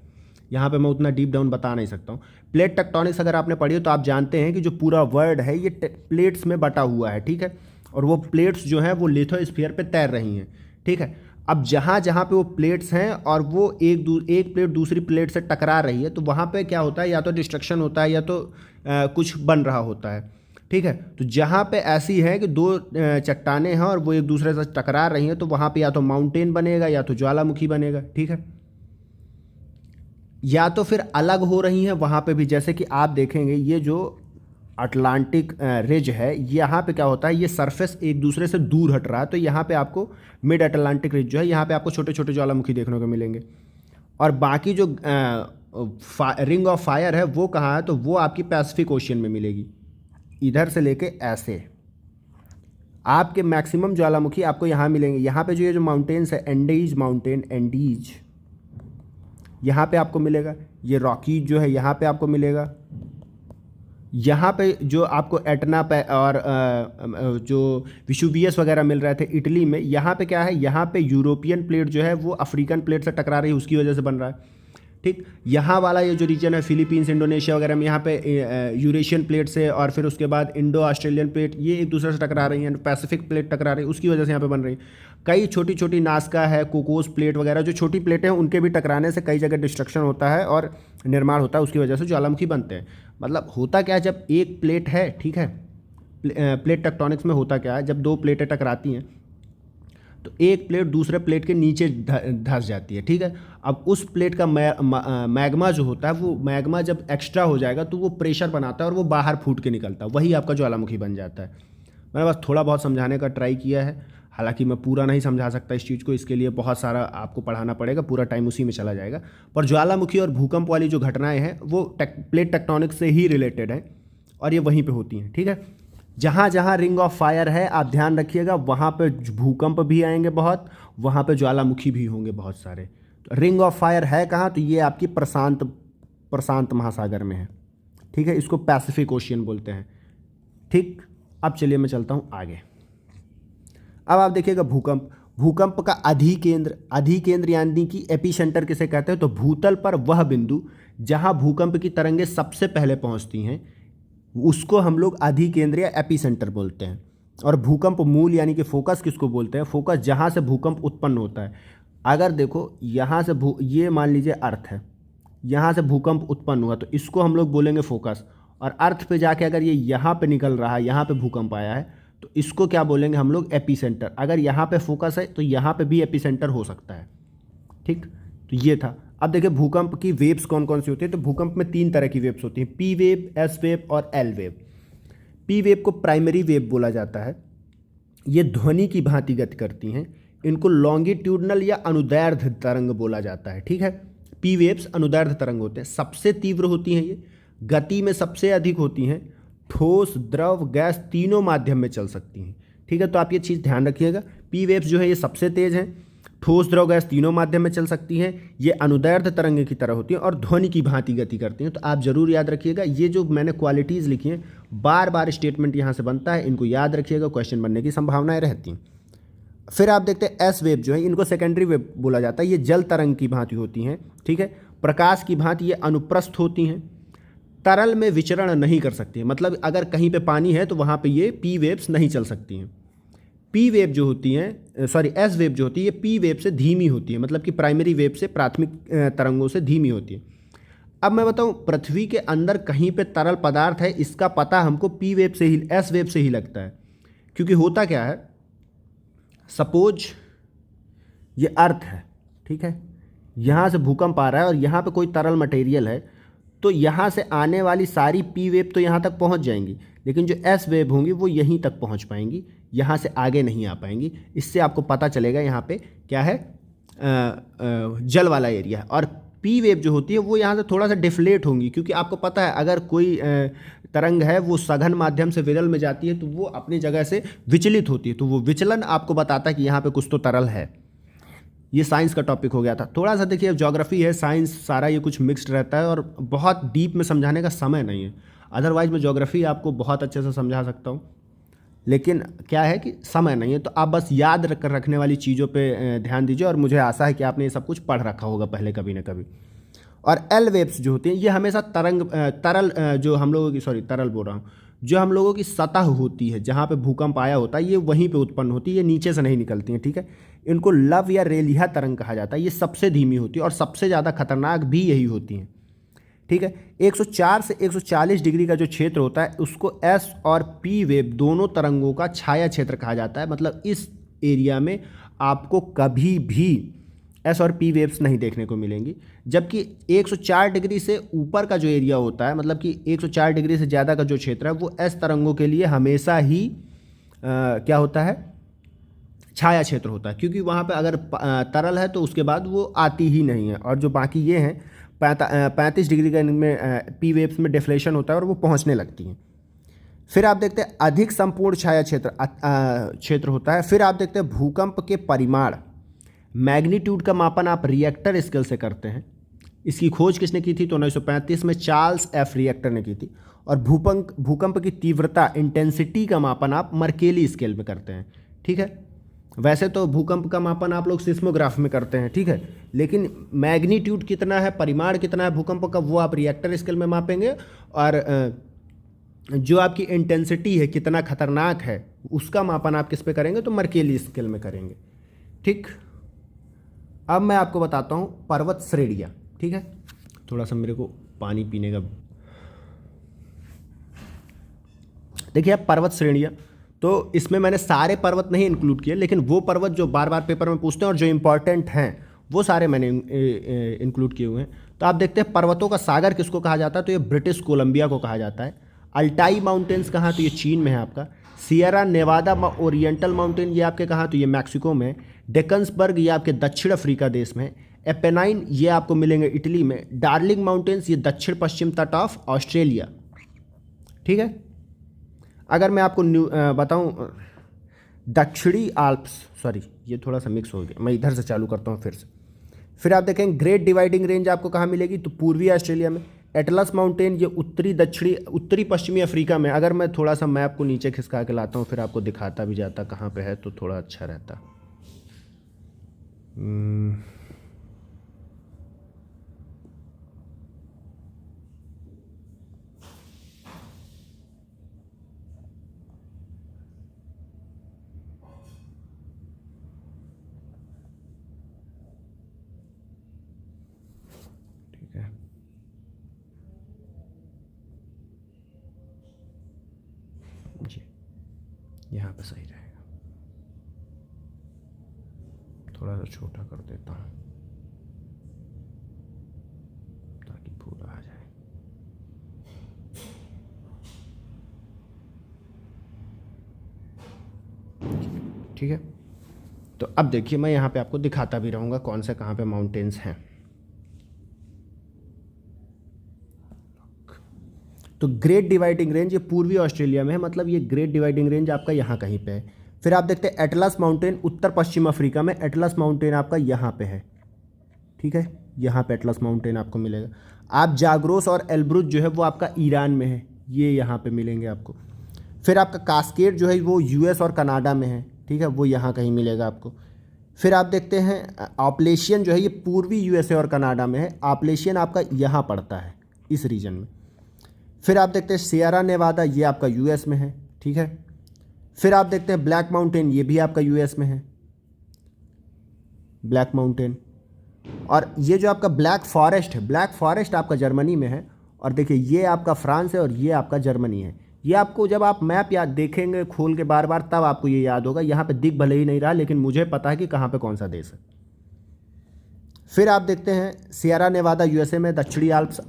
यहाँ पे मैं उतना डीप डाउन बता नहीं सकता हूँ। प्लेट टेक्टोनिक्स अगर आपने पढ़ी हो तो आप जानते हैं कि जो पूरा वर्ल्ड है ये प्लेट्स में बटा हुआ है, ठीक है। और वो प्लेट्स जो हैं वो लिथोस्फीयर पे तैर रही हैं, ठीक है। अब जहाँ जहाँ पे वो प्लेट्स हैं और वो एक प्लेट दूसरी प्लेट से टकरा रही है, तो वहाँ पे क्या होता है, या तो डिस्ट्रक्शन होता है या तो कुछ बन रहा होता है, ठीक है। तो जहाँ पे ऐसी है कि 2 चट्टानें हैं और वो एक दूसरे से टकरा रही हैं, तो वहाँ पे या तो माउंटेन बनेगा या तो ज्वालामुखी बनेगा, ठीक है। या तो फिर अलग हो रही हैं वहाँ पे भी, जैसे कि आप देखेंगे ये जो अटलांटिक रिज है, यहाँ पे क्या होता है, ये सरफेस एक दूसरे से दूर हट रहा है, तो यहाँ पे आपको मिड अटलांटिक रिज जो है, यहाँ पे आपको छोटे छोटे ज्वालामुखी देखने को मिलेंगे। और बाकी जो रिंग ऑफ फायर है वो कहाँ है, तो वो आपकी पैसिफिक ओशियन में मिलेगी, इधर से लेके ऐसे आपके मैक्सिमम ज्वालामुखी आपको यहाँ मिलेंगे। यहाँ पे जो ये जो माउंटेन्स है, एंडीज माउंटेन, एंडीज यहाँ पे आपको मिलेगा, ये रॉकीज जो है यहाँ पे आपको मिलेगा। यहाँ पे जो आपको एटना पे और जो विशुवियस वगैरह मिल रहे थे इटली में, यहाँ पे क्या है, यहाँ पे यूरोपियन प्लेट जो है वो अफ्रीकन प्लेट से टकरा रही है, उसकी वजह से बन रहा है। ठीक, यहाँ वाला ये जो रीजन है फिलीपींस, इंडोनेशिया वगैरह में, यहाँ पे यूरेशियन प्लेट से और फिर उसके बाद इंडो ऑस्ट्रेलियन प्लेट, ये एक दूसरे से टकरा रही हैं, पैसिफिक प्लेट टकरा रही है, उसकी वजह से यहाँ पे बन रही है। कई छोटी छोटी नास्का है, कोकोस प्लेट वगैरह, जो छोटी प्लेटें हैं उनके भी टकराने से कई जगह डिस्ट्रक्शन होता है और निर्माण होता है, उसकी वजह से ज्वालामुखी बनते हैं। मतलब होता क्या है, जब एक प्लेट है, ठीक है, प्लेट टेक्टोनिक्स में होता क्या है, जब दो प्लेटें टकराती हैं तो एक प्लेट दूसरे प्लेट के नीचे धंस जाती है, ठीक है। अब उस प्लेट का मैग्मा जो होता है, वो मैग्मा जब एक्स्ट्रा हो जाएगा तो वो प्रेशर बनाता है और वो बाहर फूट के निकलता है, वही आपका ज्वालामुखी बन जाता है। मैंने बस थोड़ा बहुत समझाने का ट्राई किया है, हालांकि मैं पूरा नहीं समझा सकता इस चीज़ को, इसके लिए बहुत सारा आपको पढ़ाना पड़ेगा, पूरा टाइम उसी में चला जाएगा। पर ज्वालामुखी और भूकंप वाली जो घटनाएँ हैं वो प्लेट टेक्टोनिक्स से ही रिलेटेड हैं और ये वहीं पर होती हैं, ठीक है। जहाँ जहाँ रिंग ऑफ फायर है आप ध्यान रखिएगा, वहाँ पे भूकंप भी आएंगे बहुत, वहाँ पे ज्वालामुखी भी होंगे बहुत सारे। तो रिंग ऑफ फायर है कहाँ, तो ये आपकी प्रशांत महासागर में है, ठीक है, इसको पैसिफिक ओशियन बोलते हैं। ठीक, अब चलिए मैं चलता हूँ आगे। अब आप देखिएगा भूकंप का अधिकेंद्र यानी कि एपिसेंटर किसे कहते हैं, तो भूतल पर वह बिंदु जहाँ भूकंप की तरंगें सबसे पहले पहुँचती हैं उसको हम लोग अधिकेंद्र या एपिसेंटर बोलते हैं। और भूकंप मूल यानी कि फोकस किसको बोलते हैं, फोकस जहाँ से भूकंप उत्पन्न होता है। अगर देखो यहाँ से ये मान लीजिए अर्थ है, यहाँ से भूकंप उत्पन्न हुआ तो इसको हम लोग बोलेंगे फोकस, और अर्थ पे जाके अगर ये यहाँ पे निकल रहा है, यहाँ पे भूकंप आया है तो इसको क्या बोलेंगे हम लोग, एपिसेंटर। अगर यहाँ पे फोकस है तो यहाँ पे भी एपिसेंटर हो सकता है, ठीक। तो ये था। अब देखिए भूकंप की वेव्स कौन कौन सी होती है, तो भूकंप में 3 तरह की वेव्स होती हैं, पी वेव, एस वेव और एल वेव। पी वेव को प्राइमरी वेव बोला जाता है, ये ध्वनि की भांति गति करती हैं, इनको लॉन्गिट्यूडनल या अनुदैर्ध्य तरंग बोला जाता है, ठीक है। पी वेव्स अनुदैर्ध्य तरंग होते हैं, सबसे तीव्र होती हैं, ये गति में सबसे अधिक होती हैं, ठोस, द्रव, गैस तीनों माध्यम में चल सकती हैं, ठीक है। तो आप ये चीज़ ध्यान रखिएगा, पी वेव्स जो है ये सबसे तेज हैं, ठोस, द्रव, गैस तीनों माध्यम में चल सकती हैं, ये अनुदैर्ध्य तरंग की तरह होती हैं और ध्वनि की भांति गति करती हैं। तो आप जरूर याद रखिएगा, ये जो मैंने क्वालिटीज़ लिखी हैं, बार बार स्टेटमेंट यहाँ से बनता है, इनको याद रखिएगा, क्वेश्चन बनने की संभावनाएं रहती हैं। फिर आप देखते हैं एस वेव जो है, इनको सेकेंडरी वेव बोला जाता है, ये जल तरंग की भांति होती हैं, ठीक है। प्रकाश की भांति ये अनुप्रस्थ होती हैं, तरल में विचरण नहीं कर सकती हैं, मतलब अगर कहीं पे पानी है तो वहाँ पे ये पी वेव्स नहीं चल सकती हैं। पी वेव जो होती हैं, एस वेव जो होती है, ये पी वेव से धीमी होती है, मतलब कि प्राइमरी वेव से, प्राथमिक तरंगों से धीमी होती है। अब मैं बताऊं, पृथ्वी के अंदर कहीं पे तरल पदार्थ है, इसका पता हमको पी वेव से ही, एस वेव से ही लगता है। क्योंकि होता क्या है, सपोज ये अर्थ है, ठीक है, यहाँ से भूकंप आ रहा है और यहाँ पे कोई तरल मटेरियल है, तो यहाँ से आने वाली सारी पी वेव तो यहाँ तक पहुँच जाएंगी, लेकिन जो एस वेव होंगी वो यहीं तक पहुँच पाएंगी, यहाँ से आगे नहीं आ पाएंगी। इससे आपको पता चलेगा यहाँ पे क्या है, जल वाला एरिया है। और पी वेव जो होती है वो यहाँ से थोड़ा सा डिफ्लेट होंगी, क्योंकि आपको पता है अगर कोई तरंग है वो सघन माध्यम से विरल में जाती है तो वो अपनी जगह से विचलित होती है, तो वो विचलन आपको बताता है कि यहाँ पे कुछ तो तरल है। ये साइंस का टॉपिक हो गया था। थोड़ा सा देखिए, ज्योग्राफी है, साइंस, सारा ये कुछ मिक्स्ड रहता है और बहुत डीप में समझाने का समय नहीं है। अदरवाइज मैं ज्योग्राफी आपको बहुत अच्छे से समझा सकता हूँ, लेकिन क्या है कि समय नहीं है। तो आप बस याद रखने वाली चीज़ों पे ध्यान दीजिए, और मुझे आशा है कि आपने ये सब कुछ पढ़ रखा होगा पहले कभी ना कभी। और एल वेव्स जो होती हैं ये हमेशा तरल जो हम लोगों की, तरल बोल रहा हूँ, जो हम लोगों की सतह होती है जहाँ पे भूकंप आया होता है, ये वहीं पे उत्पन्न होती है, ये नीचे से नहीं निकलती हैं, ठीक है। इनको लव या रेलिया तरंग कहा जाता है, ये सबसे धीमी होती है और सबसे ज़्यादा खतरनाक भी यही होती हैं, ठीक है। 104 से 140 डिग्री का जो क्षेत्र होता है उसको एस और पी वेव दोनों तरंगों का छाया क्षेत्र कहा जाता है। मतलब इस एरिया में आपको कभी भी एस और पी वेव्स नहीं देखने को मिलेंगी। जबकि 104 डिग्री से ऊपर का जो एरिया होता है, मतलब कि 104 डिग्री से ज़्यादा का जो क्षेत्र है, वो एस तरंगों के लिए हमेशा ही क्या होता है, छाया क्षेत्र होता है, क्योंकि वहाँ पे अगर तरल है तो उसके बाद वो आती ही नहीं है। और जो बाकी ये हैं 35 डिग्री का इनमें पी वेव्स में डिफ्लेशन होता है और वो पहुँचने लगती हैं। फिर आप देखते हैं अधिक संपूर्ण छाया क्षेत्र होता है। फिर आप देखते हैं भूकंप के परिमाण, मैग्नीट्यूड का मापन आप रिएक्टर स्केल से करते हैं। इसकी खोज किसने की थी? तो 1935 में चार्ल्स एफ रिएक्टर ने की थी। और भूकंप की तीव्रता, इंटेंसिटी का मापन आप मर्केली स्केल में करते हैं। ठीक है, वैसे तो भूकंप का मापन आप लोग सिस्मोग्राफ में करते हैं, ठीक है, लेकिन मैग्नीट्यूड कितना है, परिमाण कितना है भूकंप का, वो आप रिएक्टर स्केल में मापेंगे। और जो आपकी इंटेंसिटी है, कितना खतरनाक है, उसका मापन आप किस पे करेंगे? तो मर्केली स्केल में करेंगे। ठीक, अब मैं आपको बताता हूँ पर्वत श्रेणियाँ। ठीक है, थोड़ा सा मेरे को पानी पीने का। देखिए आप पर्वत श्रेणियाँ, तो इसमें मैंने सारे पर्वत नहीं इंक्लूड किए, लेकिन वो पर्वत जो बार बार पेपर में पूछते हैं और जो इंपॉर्टेंट हैं वो सारे मैंने इंक्लूड किए हुए हैं। तो आप देखते हैं पर्वतों का सागर किसको कहा जाता है? तो ये ब्रिटिश कोलंबिया को कहा जाता है। अल्टाई माउंटेन्स कहाँ? तो ये चीन में है आपका। सियरा नेवादा ओरिएंटल माउंटेन ये आपके कहाँ? तो ये मैक्सिको में। डेकन्सबर्ग ये आपके दक्षिण अफ्रीका देश में। एपेनाइन ये आपको मिलेंगे इटली में। डार्लिंग माउंटेन्स ये दक्षिण पश्चिम तट ऑफ ऑस्ट्रेलिया। ठीक है, अगर मैं आपको बताऊं दक्षिणी आल्प्स, सॉरी ये थोड़ा सा मिक्स हो गया, मैं इधर से चालू करता हूं फिर से। फिर आप देखेंगे ग्रेट डिवाइडिंग रेंज आपको कहाँ मिलेगी? तो पूर्वी ऑस्ट्रेलिया में। एटलस माउंटेन ये उत्तरी पश्चिमी अफ्रीका में। अगर मैं थोड़ा सा मैप को नीचे खिसका के लाता हूँ फिर आपको दिखाता भी जाता कहाँ पे है, तो थोड़ा अच्छा रहता। ठीक है, जी यहाँ पे सही रहेगा। थोड़ा सा छोटा कर देता हूँ ताकि पूरा आ जाए। ठीक है, तो अब देखिए मैं यहाँ पे आपको दिखाता भी रहूँगा कौन से कहाँ पे माउंटेन्स हैं। तो ग्रेट डिवाइडिंग रेंज ये पूर्वी ऑस्ट्रेलिया में है, मतलब ये ग्रेट डिवाइडिंग रेंज आपका यहाँ कहीं पे है। फिर आप देखते हैं एटलस माउंटेन उत्तर पश्चिम अफ्रीका में। एटलस माउंटेन आपका यहाँ पे है। ठीक है, यहाँ पे एटलस माउंटेन आपको मिलेगा। आप जाग्रोस और एल्ब्रुज जो है वो आपका ईरान में है, ये यहाँ पे मिलेंगे आपको। फिर आपका कास्केड जो है वो यूएस और कनाडा में है। ठीक है, वो यहाँ कहीं मिलेगा आपको। फिर आप देखते हैं ऑपलेशियन जो है ये पूर्वी यूएसए और कनाडा में है। ऑपलेशियन आपका यहाँ पड़ता है इस रीजन में। फिर आप देखते हैं सियरा नेवादा ये आपका यूएस में है। ठीक है, फिर आप देखते हैं ब्लैक माउंटेन ये भी आपका यूएस में है, ब्लैक माउंटेन। और ये जो आपका ब्लैक फॉरेस्ट है, ब्लैक फॉरेस्ट आपका जर्मनी में है। और देखिए ये आपका फ्रांस है और ये आपका जर्मनी है। ये आपको जब आप मैप याद देखेंगे खोल के बार बार तब आपको ये याद होगा। यहाँ पे दिख भले ही नहीं रहा लेकिन मुझे पता है कि कहाँ पे कौन सा देश है। फिर आप देखते हैं सियरा नेवादा यूएसए में, दक्षिणी आल्प्स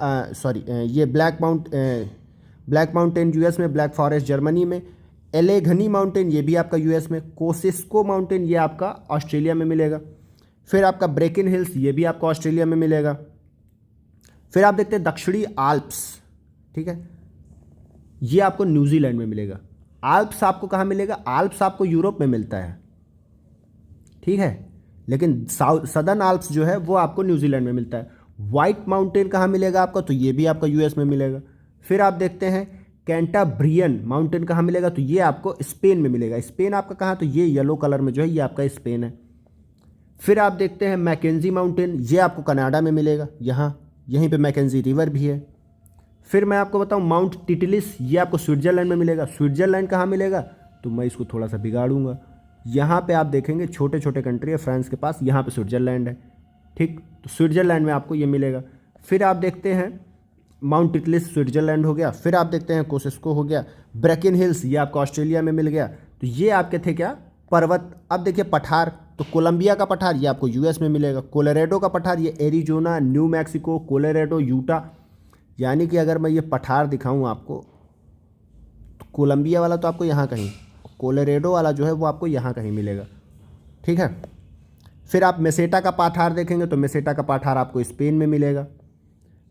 ये ब्लैक माउंटेन यूएस में, ब्लैक फॉरेस्ट जर्मनी में। एलेघनी माउंटेन ये भी आपका यूएस में। कोसिस्को माउंटेन ये आपका ऑस्ट्रेलिया में मिलेगा। फिर आपका ब्रेकिन हिल्स ये भी आपको ऑस्ट्रेलिया में मिलेगा। फिर आप देखते हैं दक्षिणी आल्प्स, ठीक है, ये आपको न्यूजीलैंड में मिलेगा। आल्प्स आपको कहाँ मिलेगा? आल्प्स आपको यूरोप में मिलता है, ठीक है, लेकिन सदर्न आल्प्स जो है वो आपको न्यूजीलैंड में मिलता है। वाइट माउंटेन कहाँ मिलेगा आपको? तो ये भी आपका यूएस में मिलेगा। फिर आप देखते हैं कैंटाब्रियन माउंटेन कहाँ मिलेगा? तो ये आपको स्पेन में मिलेगा। स्पेन आपका कहाँ? तो ये येलो कलर में जो है ये आपका स्पेन है। फिर आप देखते हैं मैकेंजी माउंटेन, ये आपको कनाडा में मिलेगा, यहीं पे मैकेंजी रिवर भी है। फिर मैं आपको बताऊं माउंट टिटलिस, ये आपको स्विट्जरलैंड में मिलेगा। स्विट्जरलैंड कहाँ मिलेगा? तो मैं इसको थोड़ा सा बिगाड़ूंगा। यहाँ पे आप देखेंगे छोटे छोटे कंट्री है फ्रांस के पास, यहाँ पे स्विट्जरलैंड है, ठीक, तो स्विट्जरलैंड में आपको ये मिलेगा। फिर आप देखते हैं माउंट टिटलिस स्विट्जरलैंड हो गया। फिर आप देखते हैं कोसिस्को हो गया। ब्रेकिन हिल्स ये आपको ऑस्ट्रेलिया में मिल गया। तो ये आपके थे क्या? पर्वत। अब देखिए पठार, तो कोलंबिया का पठार ये आपको यूएस में मिलेगा। कोलोराडो का पठार ये Arizona, new Mexico, Colorado, Utah. यानी कि अगर मैं ये पठार दिखाऊं आपको तो कोलंबिया वाला तो आपको यहाँ कहीं, कोलोराडो वाला जो है वो आपको यहाँ कहीं मिलेगा, ठीक है। फिर आप मेसेटा का पठार देखेंगे तो मेसेटा का पठार आपको स्पेन में मिलेगा।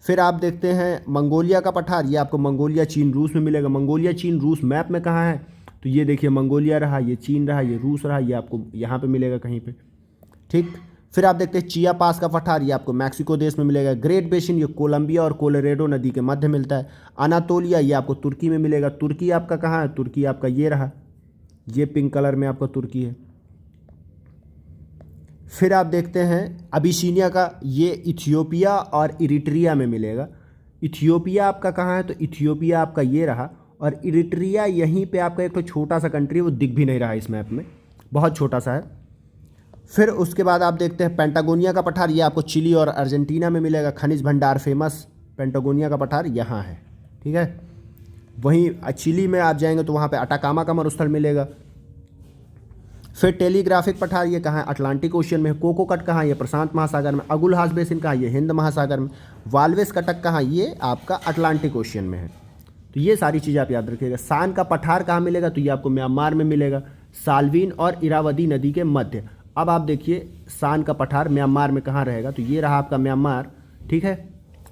फिर आप देखते हैं मंगोलिया का पठार, ये आपको मंगोलिया, चीन, रूस में मिलेगा। मंगोलिया, चीन, रूस मैप में कहाँ है तो ये देखिए मंगोलिया रहा, ये चीन रहा, ये रूस रहा, ये आपको यहाँ पे मिलेगा कहीं पे, ठीक। फिर आप देखते हैं चिया पास का पठार, ये आपको मैक्सिको देश में मिलेगा। ग्रेट बेसिन ये कोलंबिया और कोलोराडो नदी के मध्य मिलता है। अनातोलिया ये आपको तुर्की में मिलेगा। तुर्की आपका कहाँ है, तुर्की आपका ये रहा, ये पिंक कलर में आपका तुर्की है। फिर आप देखते हैं अबिसीनिया का, ये इथियोपिया और इरिट्रिया में मिलेगा। इथियोपिया आपका कहाँ है तो इथियोपिया आपका ये रहा, और इरिट्रिया यहीं पे आपका एक तो छोटा सा कंट्री है, वो दिख भी नहीं रहा इस मैप में, बहुत छोटा सा है। फिर उसके बाद आप देखते हैं पेंटागोनिया का पठार, ये आपको चिली और अर्जेंटीना में मिलेगा। खनिज भंडार फेमस पेंटागोनिया का पठार यहाँ है, ठीक है। वहीं चिली में आप जाएंगे तो वहाँ पे अटाकामा का मरुस्थल मिलेगा। फिर टेलीग्राफिक पठार ये कहाँ है, अटलांटिक ओशियन में है। कोकोकट कहाँ है, ये प्रशांत महासागर में। अगुलहास बेसिन कहाँ है, ये हिंद महासागर में। वाल्वेस कटक कहाँ, ये आपका अटलांटिक ओशियन में है। तो ये सारी चीज़ें आप याद रखिएगा। सान का पठार कहाँ मिलेगा तो ये आपको म्यांमार में मिलेगा, साल्वीन और इरावदी नदी के मध्य। अब आप देखिए सान का पठार म्यांमार में कहाँ रहेगा तो ये रहा आपका म्यांमार, ठीक है।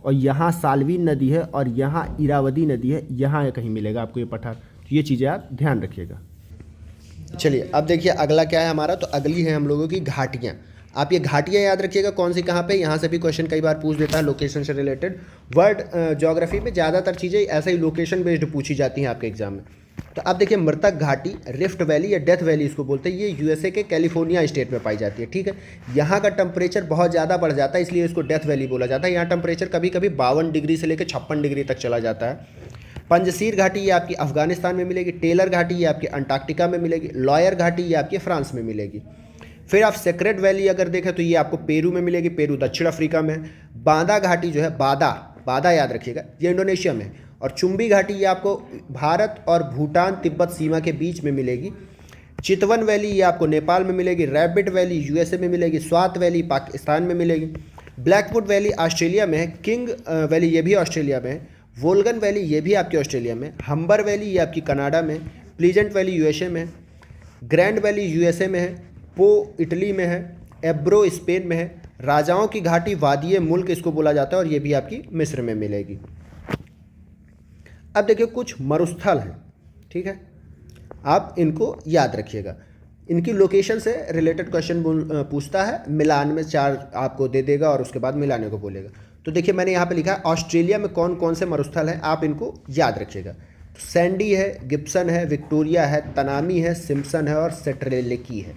और यहाँ साल्वीन नदी है और यहाँ इरावदी नदी है, यहाँ कहीं मिलेगा आपको ये पठार। तो ये चीज़ें आप ध्यान रखिएगा। चलिए अब देखिए अगला क्या है हमारा, तो अगली है हम लोगों की घाटियाँ। आप ये घाटियाँ याद रखिएगा कौन सी कहाँ पे, यहाँ से भी क्वेश्चन कई बार पूछ देता है लोकेशन से रिलेटेड। वर्ल्ड ज्योग्राफी में ज़्यादातर चीज़ें ऐसे ही लोकेशन बेस्ड पूछी जाती हैं आपके एग्जाम में। तो आप देखिए मृतक घाटी, रिफ्ट वैली या डेथ वैली इसको बोलते हैं, ये यूएसए के कैलिफोर्निया स्टेट में पाई जाती है, ठीक है। यहाँ का टेम्परेचर बहुत ज़्यादा बढ़ जाता है, इसलिए इसको डेथ वैली बोला जाता है। यहाँ टेम्परेचर कभी कभी 52 डिग्री से लेकर 56 डिग्री तक चला जाता है। पंजसीर घाटी ये आपकी अफगानिस्तान में मिलेगी। टेलर घाटी ये आपकी अंटार्कटिका में मिलेगी। लॉयर घाटी ये आपकी फ्रांस में मिलेगी। फिर आप सेक्रेट वैली अगर देखें तो ये आपको पेरू में मिलेगी, पेरू दक्षिण अफ्रीका में। बांदा घाटी जो है, बादा याद रखिएगा, ये इंडोनेशिया में। और चुंबी घाटी ये आपको भारत और भूटान तिब्बत सीमा के बीच में मिलेगी। चितवन वैली ये आपको नेपाल में मिलेगी। रैबिट वैली यूएसए में मिलेगी। स्वात वैली पाकिस्तान में मिलेगी। ब्लैकवुड वैली ऑस्ट्रेलिया में है। किंग वैली ये भी ऑस्ट्रेलिया में है। वोल्गन वैली ये भी आपकी ऑस्ट्रेलिया में। हम्बर वैली ये आपकी कनाडा में। प्लीजेंट वैली यूएसए में है। ग्रैंड वैली यूएसए में है। पो इटली में है। एब्रो स्पेन में है। राजाओं की घाटी वादिये मुल्क इसको बोला जाता है, और ये भी आपकी मिस्र में मिलेगी। अब देखिए कुछ मरुस्थल हैं, ठीक है, आप इनको याद रखिएगा। इनकी लोकेशन से रिलेटेड क्वेश्चन पूछता है, मिलान में 4 आपको दे देगा और उसके बाद मिलाने को बोलेगा। तो देखिए मैंने यहाँ पे लिखा है ऑस्ट्रेलिया में कौन कौन से मरुस्थल हैं, आप इनको याद रखिएगा। तो सैंडी है, गिब्सन है, विक्टोरिया है, तनामी है, सिम्पसन है और सेट्रेलेकी है,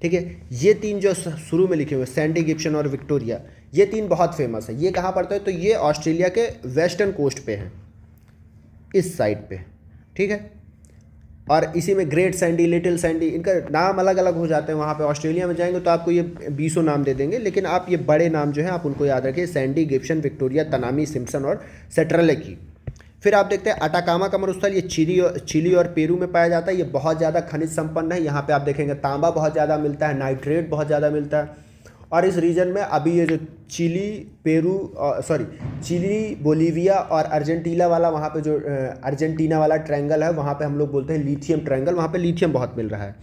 ठीक है। ये 3 जो शुरू में लिखे हुए सैंडी, गिब्सन और विक्टोरिया, ये 3 बहुत फेमस है। ये कहाँ पड़ता है तो ये ऑस्ट्रेलिया के वेस्टर्न कोस्ट पे हैं, इस साइड पे, ठीक है। और इसी में ग्रेट सैंडी, लिटिल सैंडी, इनका नाम अलग अलग हो जाते हैं। वहाँ पे ऑस्ट्रेलिया में जाएंगे तो आपको ये 20 नाम दे देंगे, लेकिन आप ये बड़े नाम जो हैं आप उनको याद रखिए, Sandy, Gibson, Victoria, Tanami, Simpson और सेट्रेलेकी। फिर आप देखते हैं अटाकामा का मरुस्थल, ये चिली और पेरू में पाया जाता है। ये बहुत ज़्यादा खनिज संपन्न है। यहाँ पे आप देखेंगे तांबा बहुत ज़्यादा मिलता है, नाइट्रेट बहुत ज़्यादा मिलता है। और इस रीजन में अभी ये जो चिली, बोलीविया और अर्जेंटीना वाला, वहाँ पे जो अर्जेंटीना वाला ट्रायंगल है, वहाँ पे हम लोग बोलते हैं लिथियम ट्रायंगल, वहाँ पे लिथियम बहुत मिल रहा है।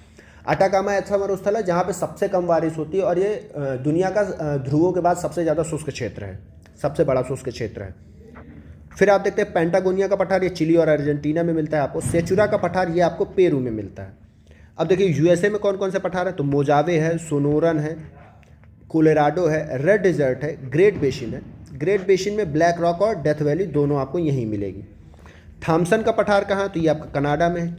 अटाकामा ऐसा मरुस्थल है जहाँ पे सबसे कम बारिश होती है, और ये दुनिया का ध्रुवों के बाद सबसे ज़्यादा शुष्क क्षेत्र है, सबसे बड़ा शुष्क क्षेत्र है। फिर आप देखते हैं पेंटागोनिया का पठार, ये चिली और अर्जेंटीना में मिलता है आपको। सेचुरा का पठार ये आपको पेरू में मिलता है। अब देखिए यूएसए में कौन कौन से पठार है, तो मोजावे है, सोनोरन है, कोलोराडो है, रेड डेजर्ट है, ग्रेट बेसिन है। ग्रेट बेसिन में ब्लैक रॉक और डेथ वैली दोनों आपको यहीं मिलेगी। थॉमसन का पठार कहाँ, तो ये आपका कनाडा में है।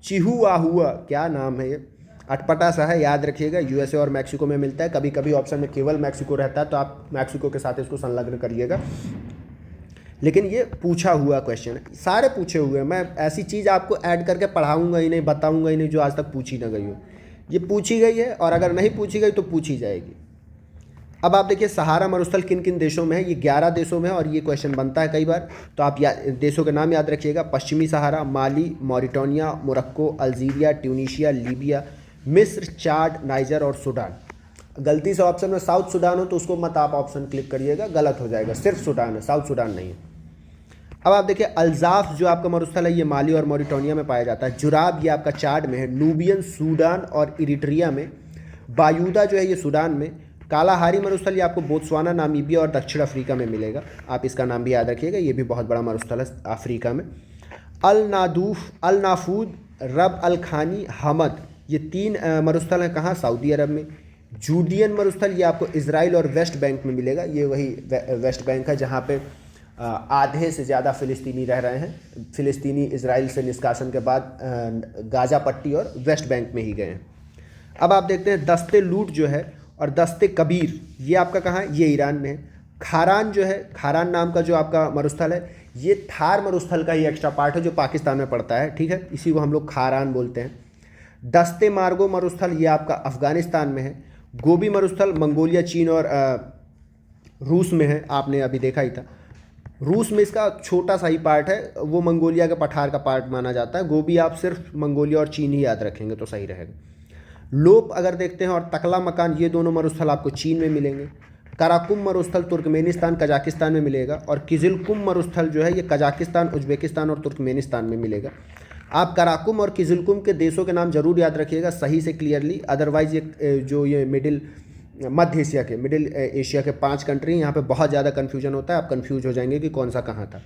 चिहू आहुआ, क्या नाम है ये, अटपटा सा है, याद रखिएगा। यूएसए और मैक्सिको में मिलता है। कभी कभी ऑप्शन में केवल मैक्सिको रहता है, तो आप मैक्सिको के साथ इसको संलग्न करिएगा। लेकिन ये पूछा हुआ क्वेश्चन है, सारे पूछे हुए हैं। मैं ऐसी चीज़ आपको ऐड करके पढ़ाऊंगा ही नहीं, बताऊंगा ही नहीं जो आज तक पूछी ना गई हो। ये पूछी गई है, और अगर नहीं पूछी गई तो पूछी जाएगी। अब आप देखिए सहारा मरुस्थल किन किन देशों में है, ये 11 देशों में है और ये क्वेश्चन बनता है कई बार, तो आप देशों के नाम याद रखिएगा। पश्चिमी Sahara, Mali, Mauritania, Morocco, Algeria, Tunisia, Libya, मिस्र, चाड, नाइजर और सूडान। गलती से ऑप्शन में साउथ सूडान हो तो उसको मत आप ऑप्शन क्लिक करिएगा, गलत हो जाएगा, सिर्फ सूडान है, साउथ सूडान नहीं है। अब आप देखिए अल्जाफ जो आपका मरुस्थल है ये माली और मॉरिटानिया में पाया जाता है। जुराब ये आपका चाड में है। नूबियन सूडान और इरिट्रिया में। बायूदा जो है ये सूडान में। कालाहारी मरुस्थल ये आपको बोत्सवाना, नामीबिया और दक्षिण अफ्रीका में मिलेगा, आप इसका नाम भी याद रखिएगा, ये भी बहुत बड़ा मरुस्थल है अफ्रीका में। अल नाफूद, रब अल खानी, हमद, ये 3 मरुस्थल हैं कहाँ, सऊदी अरब में। जूडियन मरुस्थल ये आपको इजराइल और वेस्ट बैंक में मिलेगा, ये वही वेस्ट बैंक है जहाँ पे आधे से ज़्यादा फ़िलिस्तीनी रह रहे हैं। फ़िलिस्तीनी इजराइल से निष्कासन के बाद गाज़ा पट्टी और वेस्ट बैंक में ही गए हैं। अब आप देखते हैं दस्ते लूट जो है और दस्ते कबीर ये आपका कहाँ है, ये ईरान में है। खारान जो है, खारान नाम का जो आपका मरुस्थल है ये थार मरुस्थल का ही एक्स्ट्रा पार्ट है जो पाकिस्तान में पड़ता है, ठीक है, इसी को हम लोग खारान बोलते हैं। दस्ते मार्गो मरुस्थल ये आपका अफ़गानिस्तान में है। गोबी मरुस्थल मंगोलिया, चीन और रूस में है, आपने अभी देखा ही था। रूस में इसका छोटा सा ही पार्ट है, वो मंगोलिया के पठार का पार्ट माना जाता है। गोबी आप सिर्फ मंगोलिया और चीन ही याद रखेंगे तो सही रहेगा। लोप अगर देखते हैं और तकला मकान ये दोनों मरुस्थल आपको चीन में मिलेंगे। कराकुम मरुस्थल तुर्कमेनिस्तान कजाकिस्तान में मिलेगा और किजिलकुम मरुस्थल जो है ये कजाकिस्तान, उज्बेकिस्तान और तुर्कमेनिस्तान में मिलेगा। आप कराकुम और किजिलकुम के देशों के नाम जरूर याद रखिएगा सही से क्लियरली, अदरवाइज ये जो ये मध्य एशिया के 5 कंट्री यहाँ पे बहुत ज़्यादा कन्फ्यूजन होता है, आप कन्फ्यूज हो जाएंगे कि कौन सा कहाँ था।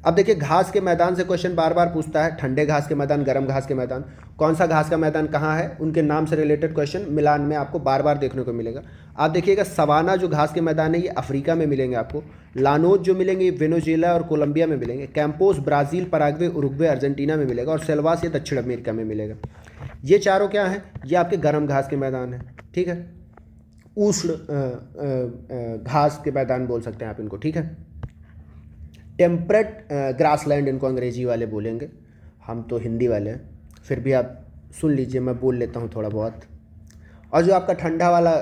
अब देखिए घास के मैदान से क्वेश्चन बार बार पूछता है, ठंडे घास के मैदान, गर्म घास के मैदान, कौन सा घास का मैदान कहाँ है, उनके नाम से रिलेटेड क्वेश्चन मिलान में आपको बार बार देखने को मिलेगा। आप देखिएगा सवाना जो घास के मैदान है ये अफ्रीका में मिलेंगे आपको। लानोज जो मिलेंगे वेनेजुएला और कोलंबिया में मिलेंगे। Campos Brazil, Paraguay, Uruguay, Argentina में मिलेगा और सेल्वास ये दक्षिण अमेरिका में मिलेगा। ये चारों क्या हैं, ये आपके गर्म घास के मैदान हैं, ठीक है, उष्ण घास के मैदान बोल सकते हैं आप इनको, ठीक है। टेम्परेट ग्रासलैंड इनको अंग्रेजी वाले बोलेंगे, हम तो हिंदी वाले हैं, फिर भी आप सुन लीजिए, मैं बोल लेता हूँ थोड़ा बहुत। और जो आपका ठंडा वाला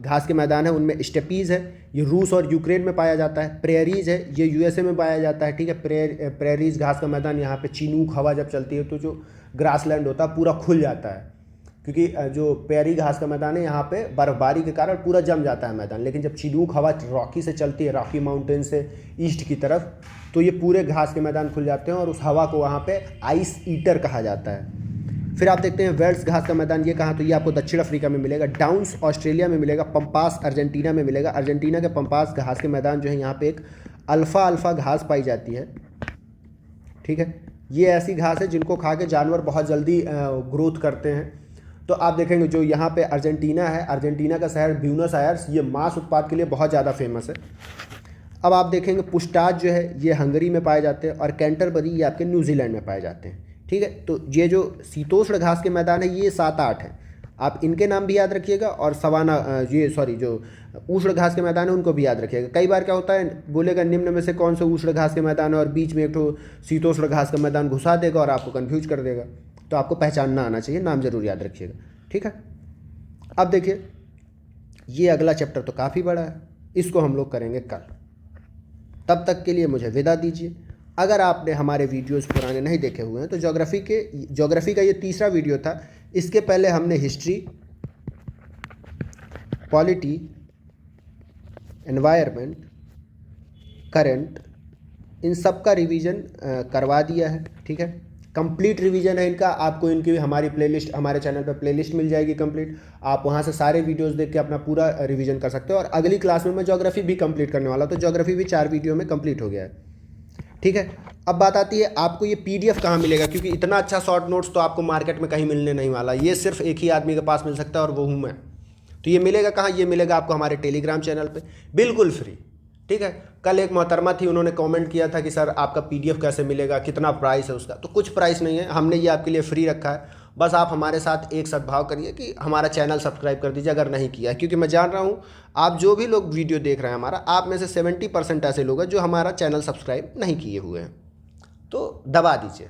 घास के मैदान है उनमें स्टेपीज़ है, ये रूस और यूक्रेन में पाया जाता है। प्रेरीज है, ये यूएसए में पाया जाता है, ठीक है। प्रेरीज घास का मैदान, यहाँ पे चिनूक हवा जब चलती है तो जो ग्रासलैंड होता है पूरा खुल जाता है, क्योंकि जो प्रेरी घास का मैदान है यहाँ पे बर्फबारी के कारण पूरा जम जाता है मैदान, लेकिन जब चिनूक हवा रॉकी से चलती है, रॉकी माउंटेन से ईस्ट की तरफ, तो ये पूरे घास के मैदान खुल जाते हैं और उस हवा को वहाँ पे आइस ईटर कहा जाता है। फिर आप देखते हैं वेल्स घास का मैदान, ये कहाँ, तो ये आपको दक्षिण अफ्रीका में मिलेगा। डाउन्स ऑस्ट्रेलिया में मिलेगा। पंपास अर्जेंटीना में मिलेगा। अर्जेंटीना के पंपास घास के मैदान जो है यहाँ पे एक अल्फ़ा घास पाई जाती है, ठीक है। ये ऐसी घास है जिनको खा के जानवर बहुत जल्दी ग्रोथ करते हैं। तो आप देखेंगे जो यहाँ पे अर्जेंटीना है, अर्जेंटीना का शहर ब्यूनस आयर्स, ये मांस उत्पाद के लिए बहुत ज़्यादा फेमस है। अब आप देखेंगे पुस्टाज जो है ये हंगरी में पाए जाते हैं और कैंटरबरी ये आपके न्यूजीलैंड में पाए जाते हैं, ठीक है। तो ये जो शीतोष्ण घास के मैदान है ये 7-8 हैं, आप इनके नाम भी याद रखिएगा। और सवाना जो उष्ण घास के मैदान है उनको भी याद रखिएगा। कई बार क्या होता है, बोलेगा निम्न में से कौन सा उष्ण घास के मैदान है और बीच में एक तो शीतोष्ण घास का मैदान घुसा देगा और आपको कन्फ्यूज कर देगा, तो आपको पहचानना आना चाहिए, नाम जरूर याद रखिएगा, ठीक है। अब देखिए ये अगला चैप्टर तो काफ़ी बड़ा है, इसको हम लोग करेंगे कल। तब तक के लिए मुझे विदा दीजिए। अगर आपने हमारे वीडियोस पुराने नहीं देखे हुए हैं तो ज्योग्राफी का ये तीसरा वीडियो था। इसके पहले हमने हिस्ट्री, पॉलिटी, एनवायरनमेंट, करंट, इन सब का रिवीजन करवा दिया है, ठीक है। कंप्लीट रिवीजन है इनका, आपको इनकी हमारी प्लेलिस्ट, हमारे चैनल पर प्लेलिस्ट मिल जाएगी कंप्लीट, आप वहाँ से सारे वीडियोस देख के अपना पूरा रिवीजन कर सकते हो। और अगली क्लास में मैं ज्योग्राफी भी कंप्लीट करने वाला, तो ज्योग्राफी भी 4 वीडियो में कंप्लीट हो गया है, ठीक है। अब बात आती है आपको ये PDF कहाँ मिलेगा, क्योंकि इतना अच्छा शॉर्ट नोट्स तो आपको मार्केट में कहीं मिलने नहीं वाला, ये सिर्फ एक ही आदमी के पास मिल सकता है और वो हूँ मैं। तो ये मिलेगा कहाँ, ये मिलेगा आपको हमारे टेलीग्राम चैनल पे बिल्कुल फ्री, ठीक है। कल एक मोहतरमा थी, उन्होंने कमेंट किया था कि सर आपका PDF कैसे मिलेगा, कितना प्राइस है उसका, तो कुछ प्राइस नहीं है, हमने ये आपके लिए फ्री रखा है। बस आप हमारे साथ एक सद्भाव करिए कि हमारा चैनल सब्सक्राइब कर दीजिए अगर नहीं किया है, क्योंकि मैं जान रहा हूँ आप जो भी लोग वीडियो देख रहे हैं हमारा, आप में से 70% ऐसे लोग हैं जो हमारा चैनल सब्सक्राइब नहीं किए हुए हैं, तो दबा दीजिए।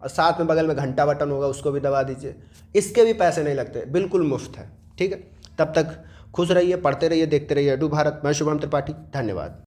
और साथ में बगल में घंटा बटन होगा उसको भी दबा दीजिए, इसके भी पैसे नहीं लगते, बिल्कुल मुफ्त है, ठीक है। तब तक खुश रहिए, पढ़ते रहिए, देखते रहिए अडू भारत। मैं शुभम त्रिपाठी, धन्यवाद।